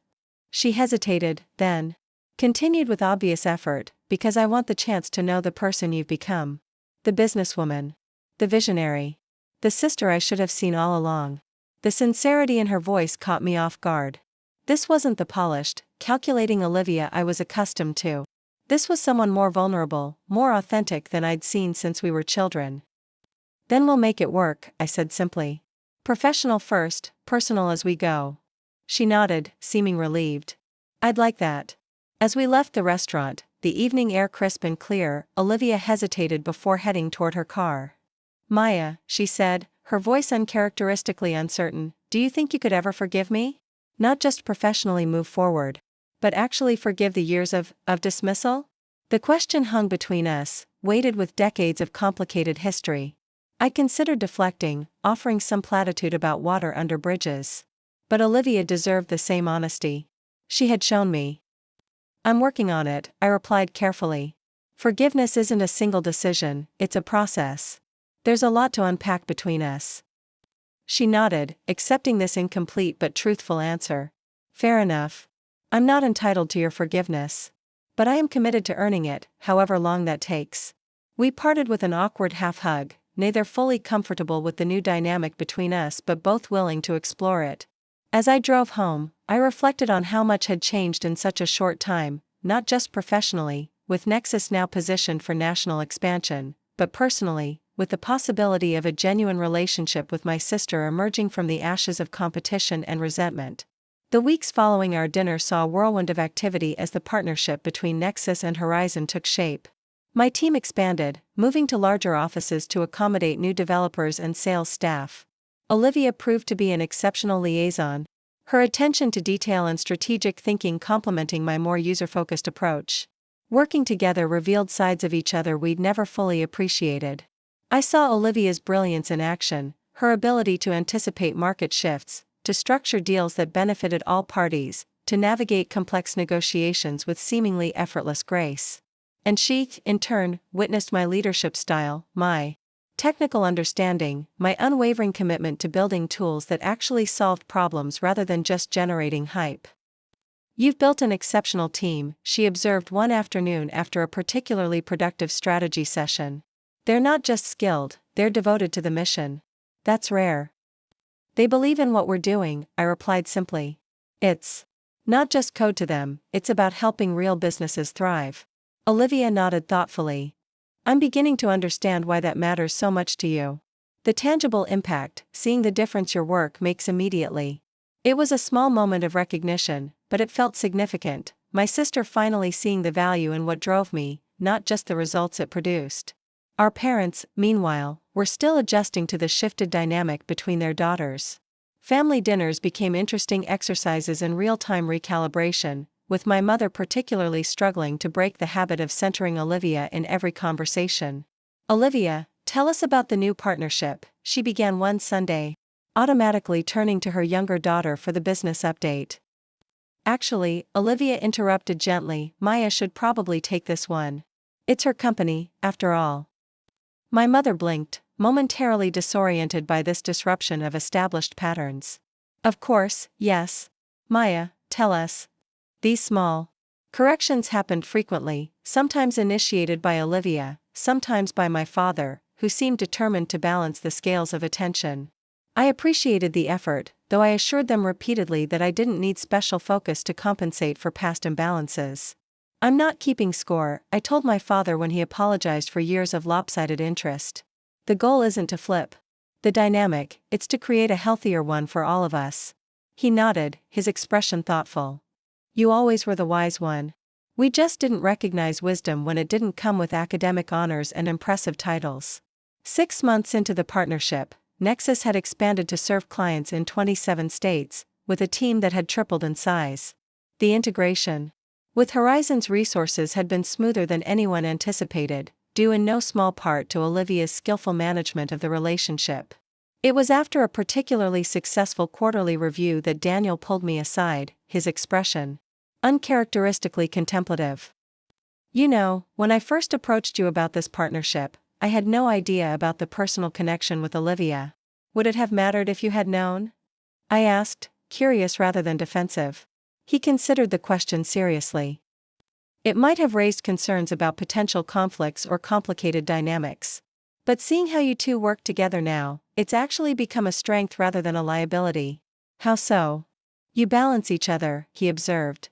She hesitated, then continued with obvious effort, "because I want the chance to know the person you've become. The businesswoman. The visionary. The sister I should have seen all along." The sincerity in her voice caught me off guard. This wasn't the polished, calculating Olivia I was accustomed to. This was someone more vulnerable, more authentic than I'd seen since we were children. "Then we'll make it work," I said simply. "Professional first, personal as we go." She nodded, seeming relieved. "I'd like that." As we left the restaurant, the evening air crisp and clear, Olivia hesitated before heading toward her car. "Maya," she said, her voice uncharacteristically uncertain, "do you think you could ever forgive me? Not just professionally move forward, but actually forgive the years of dismissal?" The question hung between us, weighted with decades of complicated history. I considered deflecting, offering some platitude about water under bridges. But Olivia deserved the same honesty. She had shown me. "I'm working on it," I replied carefully. "Forgiveness isn't a single decision, it's a process. There's a lot to unpack between us." She nodded, accepting this incomplete but truthful answer. "Fair enough. I'm not entitled to your forgiveness. But I am committed to earning it, however long that takes." We parted with an awkward half-hug, neither fully comfortable with the new dynamic between us but both willing to explore it. As I drove home, I reflected on how much had changed in such a short time, not just professionally, with Nexus now positioned for national expansion, but personally, with the possibility of a genuine relationship with my sister emerging from the ashes of competition and resentment. The weeks following our dinner saw a whirlwind of activity as the partnership between Nexus and Horizon took shape. My team expanded, moving to larger offices to accommodate new developers and sales staff. Olivia proved to be an exceptional liaison, her attention to detail and strategic thinking complementing my more user-focused approach. Working together revealed sides of each other we'd never fully appreciated. I saw Olivia's brilliance in action, her ability to anticipate market shifts, to structure deals that benefited all parties, to navigate complex negotiations with seemingly effortless grace. And she, in turn, witnessed my leadership style, my technical understanding, my unwavering commitment to building tools that actually solved problems rather than just generating hype. "You've built an exceptional team," she observed one afternoon after a particularly productive strategy session. "They're not just skilled, they're devoted to the mission." "That's rare." "They believe in what we're doing," I replied simply. "It's not just code to them, it's about helping real businesses thrive." Olivia nodded thoughtfully. "I'm beginning to understand why that matters so much to you. The tangible impact, seeing the difference your work makes immediately." It was a small moment of recognition, but it felt significant, my sister finally seeing the value in what drove me, not just the results it produced. Our parents, meanwhile, were still adjusting to the shifted dynamic between their daughters. Family dinners became interesting exercises in real-time recalibration, with my mother particularly struggling to break the habit of centering Olivia in every conversation. "Olivia, tell us about the new partnership," she began one Sunday, automatically turning to her younger daughter for the business update. "Actually," Olivia interrupted gently, "Maya should probably take this one. It's her company, after all." My mother blinked, momentarily disoriented by this disruption of established patterns. "Of course, yes. Maya, tell us." These small corrections happened frequently, sometimes initiated by Olivia, sometimes by my father, who seemed determined to balance the scales of attention. I appreciated the effort, though I assured them repeatedly that I didn't need special focus to compensate for past imbalances. "I'm not keeping score," I told my father when he apologized for years of lopsided interest. "The goal isn't to flip the dynamic, it's to create a healthier one for all of us." He nodded, his expression thoughtful. "You always were the wise one. We just didn't recognize wisdom when it didn't come with academic honors and impressive titles." 6 months into the partnership, Nexus had expanded to serve clients in 27 states, with a team that had tripled in size. The integration with Horizon's resources had been smoother than anyone anticipated, due in no small part to Olivia's skillful management of the relationship. It was after a particularly successful quarterly review that Daniel pulled me aside, his expression uncharacteristically contemplative. "You know, when I first approached you about this partnership, I had no idea about the personal connection with Olivia. Would it have mattered if you had known?" I asked, curious rather than defensive. He considered the question seriously. "It might have raised concerns about potential conflicts or complicated dynamics. But seeing how you two work together now, it's actually become a strength rather than a liability." "How so?" "You balance each other," he observed.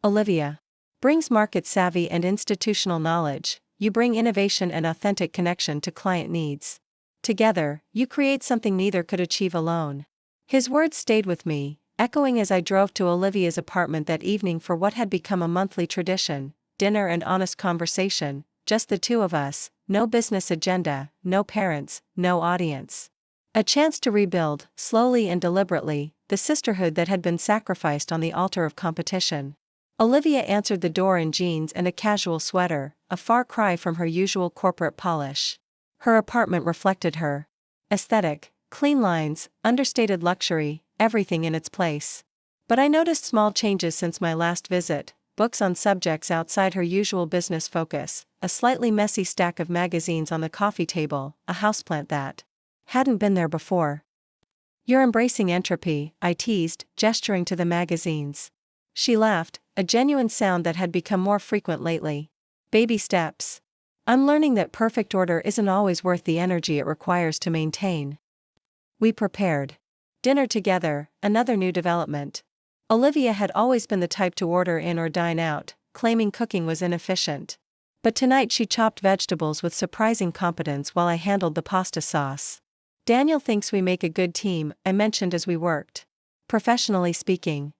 "Olivia brings market savvy and institutional knowledge, you bring innovation and authentic connection to client needs. Together, you create something neither could achieve alone." His words stayed with me, echoing as I drove to Olivia's apartment that evening for what had become a monthly tradition: dinner and honest conversation, just the two of us, no business agenda, no parents, no audience. A chance to rebuild, slowly and deliberately, the sisterhood that had been sacrificed on the altar of competition. Olivia answered the door in jeans and a casual sweater, a far cry from her usual corporate polish. Her apartment reflected her aesthetic: clean lines, understated luxury, everything in its place. But I noticed small changes since my last visit: books on subjects outside her usual business focus, a slightly messy stack of magazines on the coffee table, a houseplant that hadn't been there before. "You're embracing entropy," I teased, gesturing to the magazines. She laughed, a genuine sound that had become more frequent lately. "Baby steps. I'm learning that perfect order isn't always worth the energy it requires to maintain." We prepared dinner together, another new development. Olivia had always been the type to order in or dine out, claiming cooking was inefficient. But tonight she chopped vegetables with surprising competence while I handled the pasta sauce. "Daniel thinks we make a good team," I mentioned as we worked. "Professionally speaking."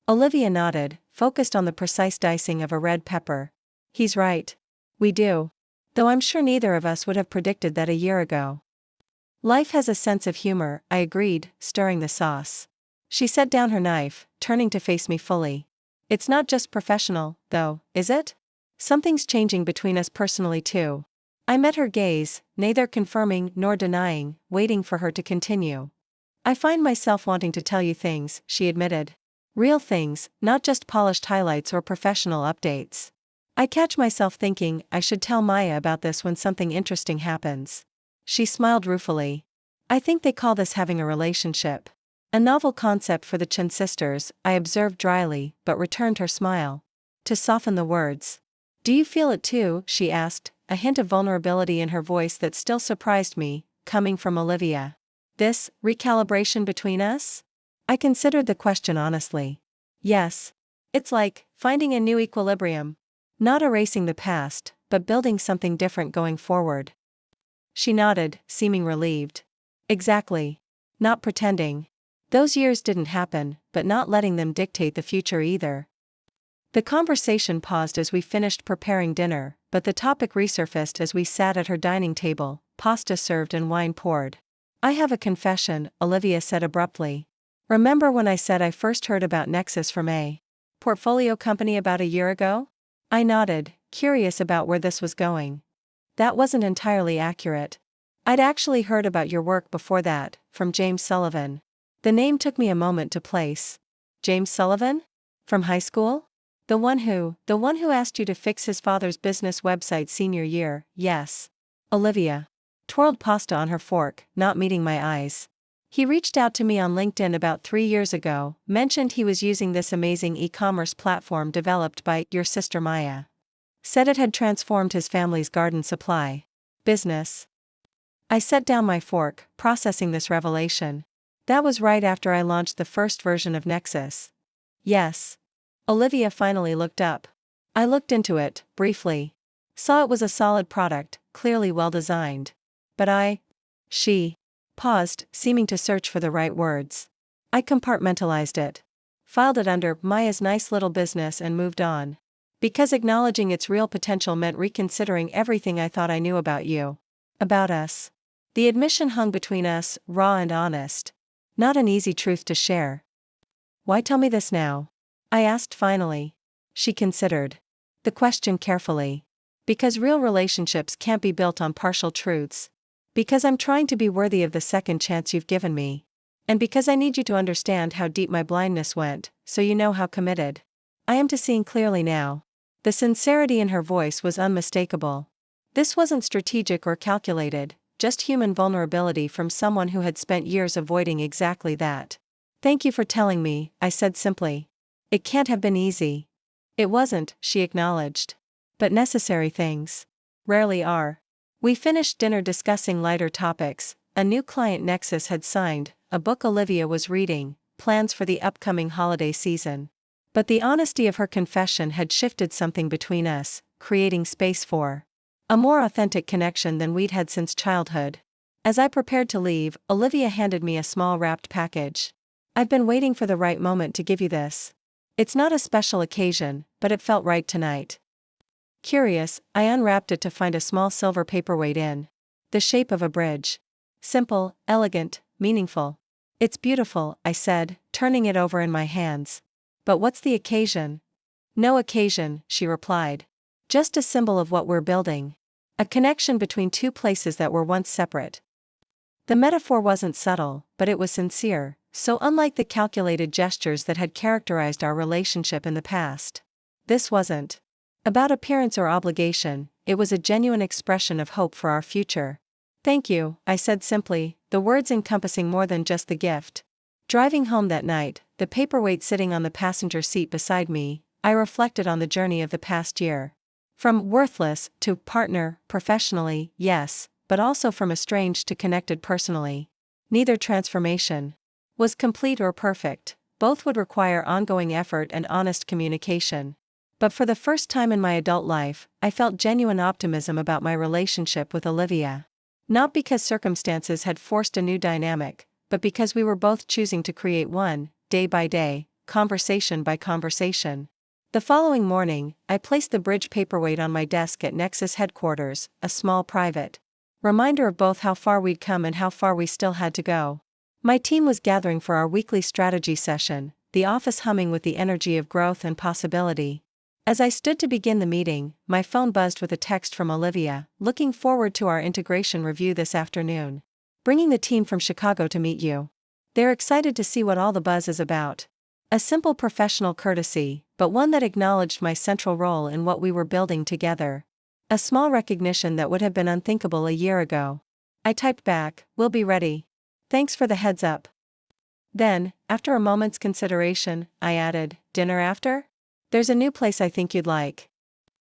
Olivia nodded, focused on the precise dicing of a red pepper. "He's right. We do. Though I'm sure neither of us would have predicted that a year ago." "Life has a sense of humor," I agreed, stirring the sauce. She set down her knife, turning to face me fully. "It's not just professional, though, is it? Something's changing between us personally too." I met her gaze, neither confirming nor denying, waiting for her to continue. "I find myself wanting to tell you things," she admitted. "Real things, not just polished highlights or professional updates." I catch myself thinking I should tell Maya about this when something interesting happens. She smiled ruefully. I think they call this having a relationship. A novel concept for the Chen sisters, I observed dryly, but returned her smile. To soften the words. Do you feel it too? She asked, a hint of vulnerability in her voice that still surprised me, coming from Olivia. This recalibration between us? I considered the question honestly. Yes. It's like finding a new equilibrium. Not erasing the past, but building something different going forward. She nodded, seeming relieved. Exactly. Not pretending. Those years didn't happen, but not letting them dictate the future either. The conversation paused as we finished preparing dinner, but the topic resurfaced as we sat at her dining table, pasta served and wine poured. I have a confession, Olivia said abruptly. Remember when I said I first heard about Nexus from a portfolio company about a year ago? I nodded, curious about where this was going. That wasn't entirely accurate. I'd actually heard about your work before that, from James Sullivan. The name took me a moment to place. James Sullivan? From high school? The one who asked you to fix his father's business website senior year, yes. Olivia twirled pasta on her fork, not meeting my eyes. He reached out to me on LinkedIn about 3 years ago, mentioned he was using this amazing e-commerce platform developed by your sister Maya. Said it had transformed his family's garden supply business. I set down my fork, processing this revelation. That was right after I launched the first version of Nexus. Yes. Olivia finally looked up. I looked into it, briefly. Saw it was a solid product, clearly well designed. But she paused, seeming to search for the right words. I compartmentalized it. Filed it under Maya's nice little business and moved on. Because acknowledging its real potential meant reconsidering everything I thought I knew about you. About us. The admission hung between us, raw and honest. Not an easy truth to share. Why tell me this now? I asked finally. She considered the question carefully. Because real relationships can't be built on partial truths. Because I'm trying to be worthy of the second chance you've given me. And because I need you to understand how deep my blindness went, so you know how committed I am to seeing clearly now. The sincerity in her voice was unmistakable. This wasn't strategic or calculated, just human vulnerability from someone who had spent years avoiding exactly that. Thank you for telling me, I said simply. It can't have been easy. It wasn't, she acknowledged. But necessary things rarely are. We finished dinner discussing lighter topics, a new client Nexus had signed, a book Olivia was reading, plans for the upcoming holiday season. But the honesty of her confession had shifted something between us, creating space for a more authentic connection than we'd had since childhood. As I prepared to leave, Olivia handed me a small wrapped package. I've been waiting for the right moment to give you this. It's not a special occasion, but it felt right tonight. Curious, I unwrapped it to find a small silver paperweight in the shape of a bridge. Simple, elegant, meaningful. It's beautiful, I said, turning it over in my hands. But what's the occasion? No occasion, she replied. Just a symbol of what we're building. A connection between two places that were once separate. The metaphor wasn't subtle, but it was sincere, so unlike the calculated gestures that had characterized our relationship in the past. This wasn't about appearance or obligation, it was a genuine expression of hope for our future. Thank you, I said simply, the words encompassing more than just the gift. Driving home that night, the paperweight sitting on the passenger seat beside me, I reflected on the journey of the past year. From worthless to partner, professionally, yes, but also from estranged to connected personally. Neither transformation was complete or perfect, both would require ongoing effort and honest communication. But for the first time in my adult life, I felt genuine optimism about my relationship with Olivia. Not because circumstances had forced a new dynamic, but because we were both choosing to create one, day by day, conversation by conversation. The following morning, I placed the bridge paperweight on my desk at Nexus headquarters, a small private reminder of both how far we'd come and how far we still had to go. My team was gathering for our weekly strategy session, the office humming with the energy of growth and possibility. As I stood to begin the meeting, my phone buzzed with a text from Olivia, looking forward to our integration review this afternoon. Bringing the team from Chicago to meet you. They're excited to see what all the buzz is about. A simple professional courtesy, but one that acknowledged my central role in what we were building together. A small recognition that would have been unthinkable a year ago. I typed back, "We'll be ready. Thanks for the heads up." Then, after a moment's consideration, I added, "Dinner after? There's a new place I think you'd like."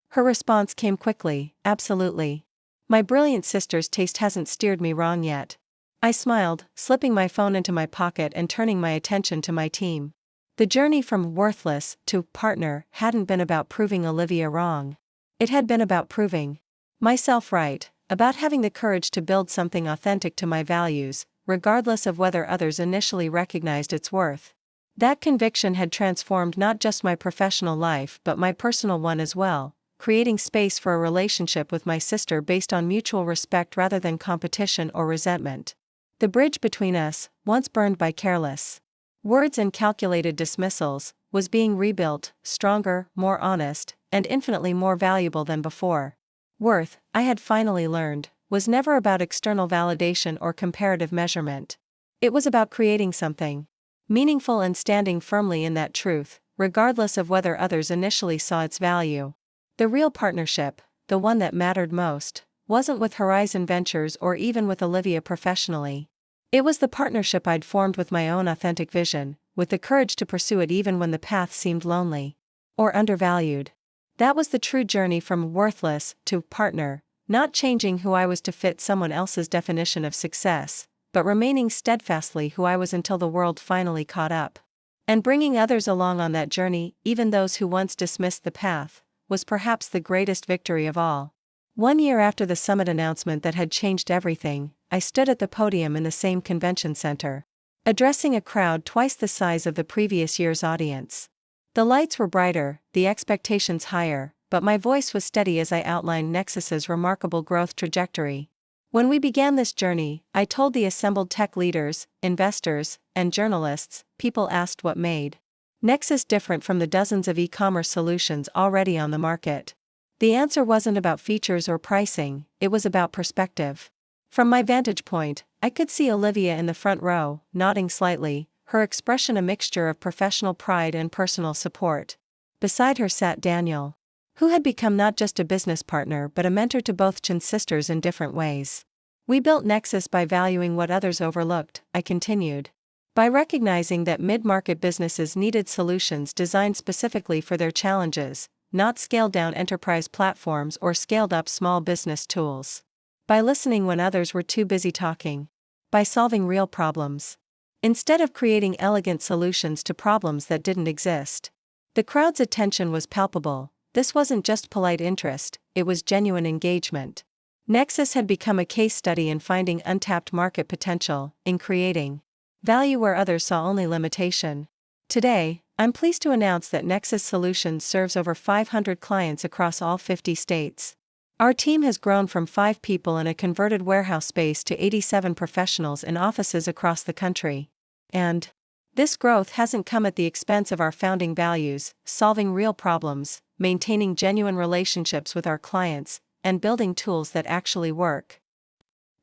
Her response came quickly, "Absolutely. My brilliant sister's taste hasn't steered me wrong yet." I smiled, slipping my phone into my pocket and turning my attention to my team. The journey from worthless to partner hadn't been about proving Olivia wrong. It had been about proving myself right, about having the courage to build something authentic to my values, regardless of whether others initially recognized its worth. That conviction had transformed not just my professional life but my personal one as well, creating space for a relationship with my sister based on mutual respect rather than competition or resentment. The bridge between us, once burned by careless words and calculated dismissals, was being rebuilt, stronger, more honest, and infinitely more valuable than before. Worth, I had finally learned, was never about external validation or comparative measurement. It was about creating something meaningful and standing firmly in that truth, regardless of whether others initially saw its value. The real partnership, the one that mattered most, wasn't with Horizon Ventures or even with Olivia professionally. It was the partnership I'd formed with my own authentic vision, with the courage to pursue it even when the path seemed lonely or undervalued. That was the true journey from worthless to partner, not changing who I was to fit someone else's definition of success, but remaining steadfastly who I was until the world finally caught up. And bringing others along on that journey, even those who once dismissed the path, was perhaps the greatest victory of all. 1 year after the summit announcement that had changed everything, I stood at the podium in the same convention center, addressing a crowd twice the size of the previous year's audience. The lights were brighter, the expectations higher, but my voice was steady as I outlined Nexus's remarkable growth trajectory. When we began this journey, I told the assembled tech leaders, investors, and journalists, people asked what made Nexus different from the dozens of e-commerce solutions already on the market. The answer wasn't about features or pricing, it was about perspective. From my vantage point, I could see Olivia in the front row, nodding slightly, her expression a mixture of professional pride and personal support. Beside her sat Daniel, who had become not just a business partner but a mentor to both Chin sisters in different ways. We built Nexus by valuing what others overlooked, I continued. By recognizing that mid-market businesses needed solutions designed specifically for their challenges, not scaled-down enterprise platforms or scaled-up small business tools. By listening when others were too busy talking. By solving real problems, instead of creating elegant solutions to problems that didn't exist. The crowd's attention was palpable. This wasn't just polite interest, it was genuine engagement. Nexus had become a case study in finding untapped market potential, in creating value where others saw only limitation. Today, I'm pleased to announce that Nexus Solutions serves over 500 clients across all 50 states. Our team has grown from 5 people in a converted warehouse space to 87 professionals in offices across the country. And this growth hasn't come at the expense of our founding values, solving real problems, maintaining genuine relationships with our clients, and building tools that actually work.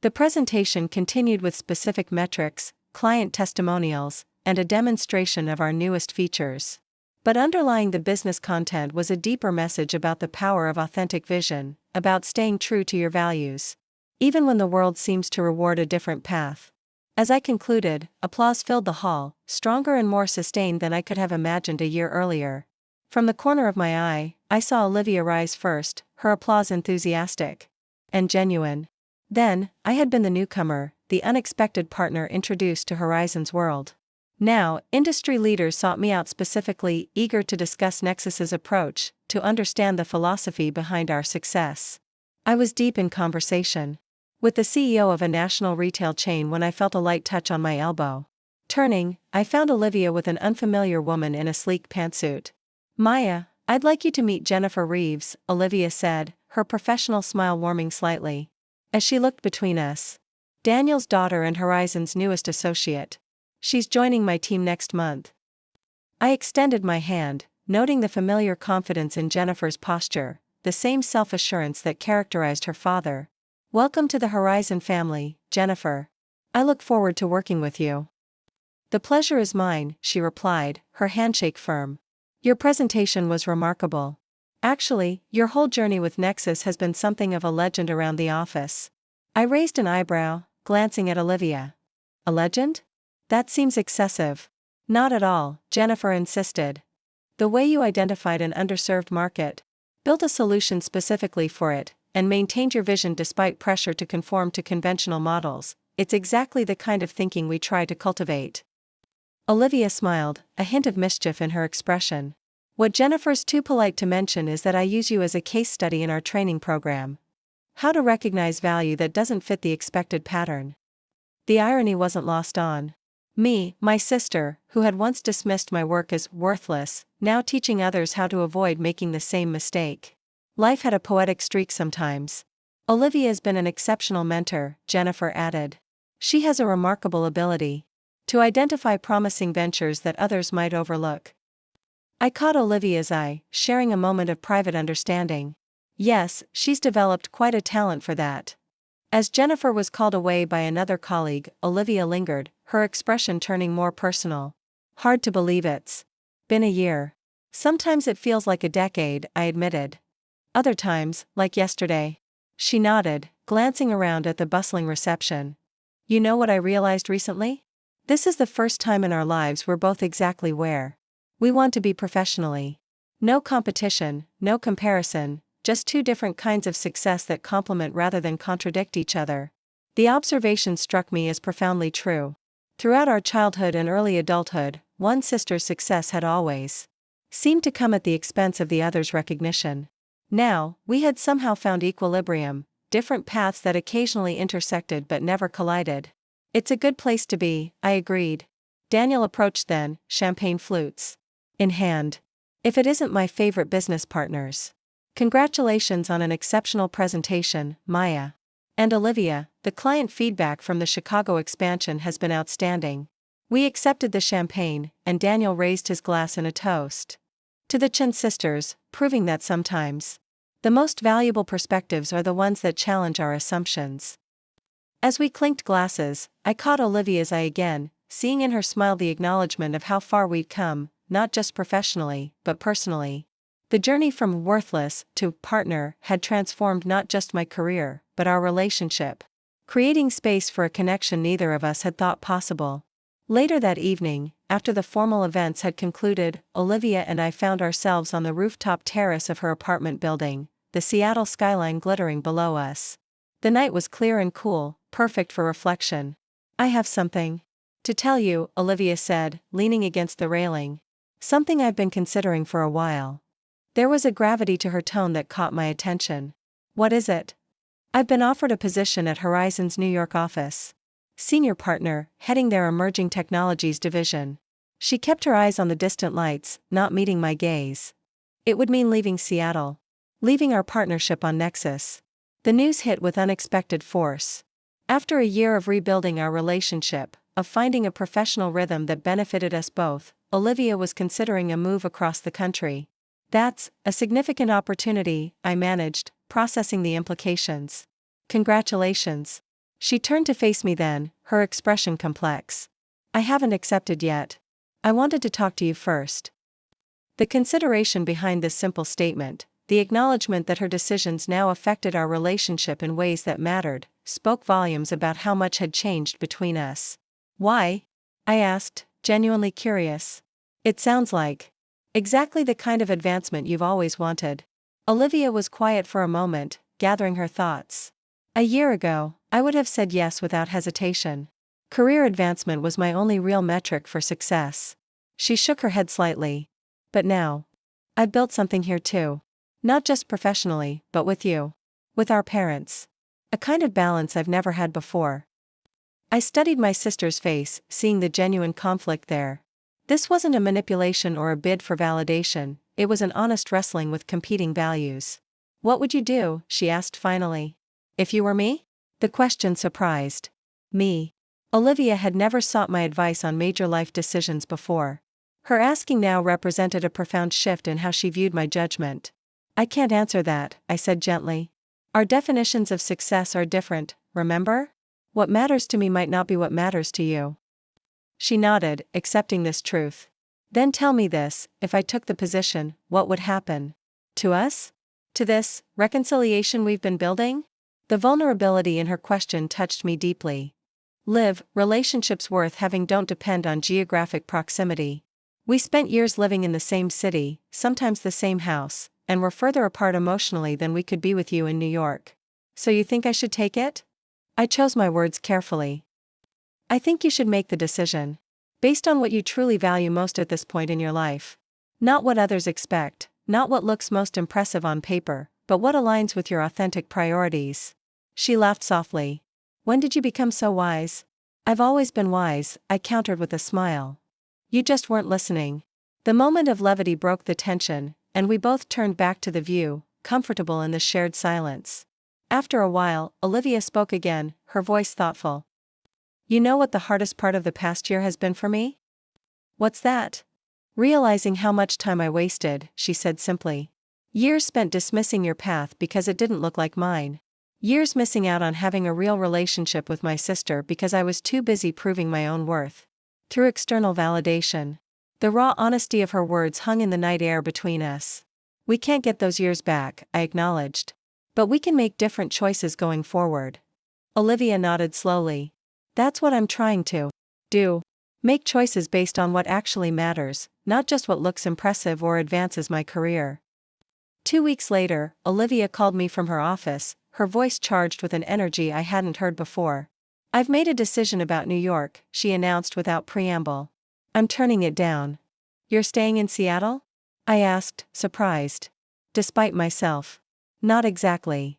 The presentation continued with specific metrics, client testimonials, and a demonstration of our newest features. But underlying the business content was a deeper message about the power of authentic vision, about staying true to your values, even when the world seems to reward a different path. As I concluded, applause filled the hall, stronger and more sustained than I could have imagined a year earlier. From the corner of my eye, I saw Olivia rise first, her applause enthusiastic and genuine. Then, I had been the newcomer, the unexpected partner introduced to Horizon's world. Now, industry leaders sought me out specifically, eager to discuss Nexus's approach, to understand the philosophy behind our success. I was deep in conversation with the CEO of a national retail chain when I felt a light touch on my elbow. Turning, I found Olivia with an unfamiliar woman in a sleek pantsuit. "Maya, I'd like you to meet Jennifer Reeves," Olivia said, her professional smile warming slightly as she looked between us. "Daniel's daughter and Horizon's newest associate. She's joining my team next month." I extended my hand, noting the familiar confidence in Jennifer's posture, the same self-assurance that characterized her father. "Welcome to the Horizon family, Jennifer. I look forward to working with you." The pleasure is mine, she replied, her handshake firm. Your presentation was remarkable. Actually, your whole journey with Nexus has been something of a legend around the office. I raised an eyebrow, glancing at Olivia. A legend? That seems excessive. Not at all, Jennifer insisted. The way you identified an underserved market, built a solution specifically for it, and maintained your vision despite pressure to conform to conventional models, it's exactly the kind of thinking we try to cultivate. Olivia smiled, a hint of mischief in her expression. What Jennifer's too polite to mention is that I use you as a case study in our training program. How to recognize value that doesn't fit the expected pattern. The irony wasn't lost on me, my sister, who had once dismissed my work as worthless, now teaching others how to avoid making the same mistake. Life had a poetic streak sometimes. Olivia's been an exceptional mentor, Jennifer added. She has a remarkable ability to identify promising ventures that others might overlook. I caught Olivia's eye, sharing a moment of private understanding. Yes, she's developed quite a talent for that. As Jennifer was called away by another colleague, Olivia lingered, her expression turning more personal. Hard to believe it's been a year. Sometimes it feels like a decade, I admitted. Other times, like yesterday. She nodded, glancing around at the bustling reception. You know what I realized recently? This is the first time in our lives we're both exactly where we want to be professionally. No competition, no comparison, just two different kinds of success that complement rather than contradict each other. The observation struck me as profoundly true. Throughout our childhood and early adulthood, one sister's success had always seemed to come at the expense of the other's recognition. Now, we had somehow found equilibrium, different paths that occasionally intersected but never collided. It's a good place to be, I agreed. Daniel approached then, champagne flutes in hand. If it isn't my favorite business partners. Congratulations on an exceptional presentation, Maya. And Olivia, the client feedback from the Chicago expansion has been outstanding. We accepted the champagne, and Daniel raised his glass in a toast to the Chen sisters, proving that sometimes the most valuable perspectives are the ones that challenge our assumptions. As we clinked glasses, I caught Olivia's eye again, seeing in her smile the acknowledgement of how far we'd come, not just professionally, but personally. The journey from worthless to partner had transformed not just my career, but our relationship, creating space for a connection neither of us had thought possible. Later that evening, after the formal events had concluded, Olivia and I found ourselves on the rooftop terrace of her apartment building, the Seattle skyline glittering below us. The night was clear and cool, perfect for reflection. I have something to tell you, Olivia said, leaning against the railing. Something I've been considering for a while. There was a gravity to her tone that caught my attention. What is it? I've been offered a position at Horizon's New York office. Senior partner, heading their emerging technologies division. She kept her eyes on the distant lights, not meeting my gaze. It would mean leaving Seattle. Leaving our partnership on Nexus. The news hit with unexpected force. After a year of rebuilding our relationship, of finding a professional rhythm that benefited us both, Olivia was considering a move across the country. That's a significant opportunity, I managed, processing the implications. Congratulations. She turned to face me then, her expression complex. I haven't accepted yet. I wanted to talk to you first. The consideration behind this simple statement, the acknowledgement that her decisions now affected our relationship in ways that mattered, spoke volumes about how much had changed between us. Why? I asked, genuinely curious. It sounds like exactly the kind of advancement you've always wanted. Olivia was quiet for a moment, gathering her thoughts. A year ago, I would have said yes without hesitation. Career advancement was my only real metric for success. She shook her head slightly. But now, I've built something here too. Not just professionally, but with you. With our parents. A kind of balance I've never had before. I studied my sister's face, seeing the genuine conflict there. This wasn't a manipulation or a bid for validation, it was an honest wrestling with competing values. What would you do? She asked finally. If you were me? The question surprised me. Olivia had never sought my advice on major life decisions before. Her asking now represented a profound shift in how she viewed my judgment. I can't answer that, I said gently. Our definitions of success are different, remember? What matters to me might not be what matters to you. She nodded, accepting this truth. Then tell me this, if I took the position, what would happen? To us? To this reconciliation we've been building? The vulnerability in her question touched me deeply. Liv, relationships worth having don't depend on geographic proximity. We spent years living in the same city, sometimes the same house, and we're further apart emotionally than we could be with you in New York. So you think I should take it? I chose my words carefully. I think you should make the decision. Based on what you truly value most at this point in your life. Not what others expect, not what looks most impressive on paper, but what aligns with your authentic priorities. She laughed softly. When did you become so wise? I've always been wise, I countered with a smile. You just weren't listening. The moment of levity broke the tension, and we both turned back to the view, comfortable in the shared silence. After a while, Olivia spoke again, her voice thoughtful. You know what the hardest part of the past year has been for me? What's that? Realizing how much time I wasted, she said simply. Years spent dismissing your path because it didn't look like mine. Years missing out on having a real relationship with my sister because I was too busy proving my own worth. Through external validation. The raw honesty of her words hung in the night air between us. We can't get those years back, I acknowledged. But we can make different choices going forward. Olivia nodded slowly. That's what I'm trying to do. Make choices based on what actually matters, not just what looks impressive or advances my career. 2 weeks later, Olivia called me from her office, her voice charged with an energy I hadn't heard before. I've made a decision about New York, she announced without preamble. I'm turning it down. You're staying in Seattle? I asked, surprised. Despite myself. Not exactly.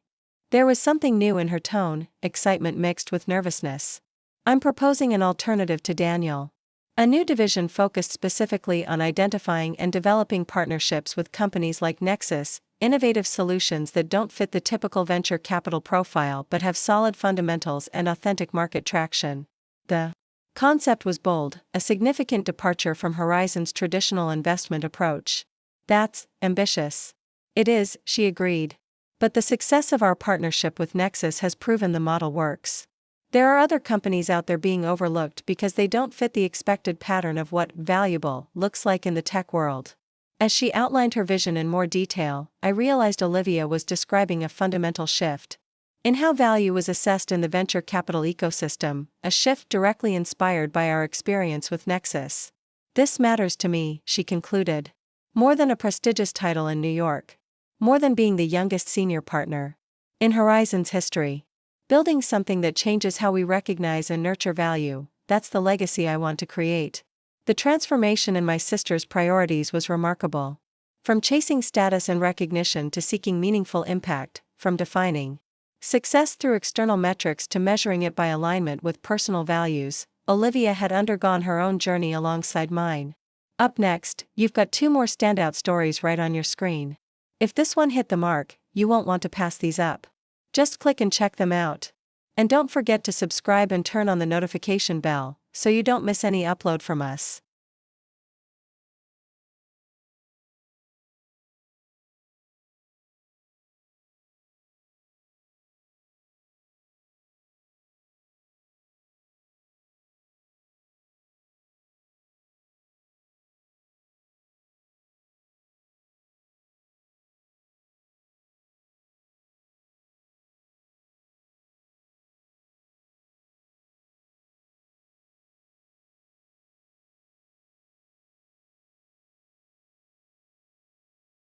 There was something new in her tone, excitement mixed with nervousness. I'm proposing an alternative to Daniel. A new division focused specifically on identifying and developing partnerships with companies like Nexus, innovative solutions that don't fit the typical venture capital profile but have solid fundamentals and authentic market traction. The concept was bold, a significant departure from Horizon's traditional investment approach. That's ambitious. It is, she agreed. But the success of our partnership with Nexus has proven the model works. There are other companies out there being overlooked because they don't fit the expected pattern of what valuable looks like in the tech world. As she outlined her vision in more detail, I realized Olivia was describing a fundamental shift in how value was assessed in the venture capital ecosystem, a shift directly inspired by our experience with Nexus. This matters to me, she concluded. More than a prestigious title in New York. More than being the youngest senior partner in Horizon's history. Building something that changes how we recognize and nurture value, that's the legacy I want to create. The transformation in my sister's priorities was remarkable. From chasing status and recognition to seeking meaningful impact, from defining success through external metrics to measuring it by alignment with personal values, Olivia had undergone her own journey alongside mine. Up next, you've got 2 more standout stories right on your screen. If this one hit the mark, you won't want to pass these up. Just click and check them out. And don't forget to subscribe and turn on the notification bell, so you don't miss any upload from us.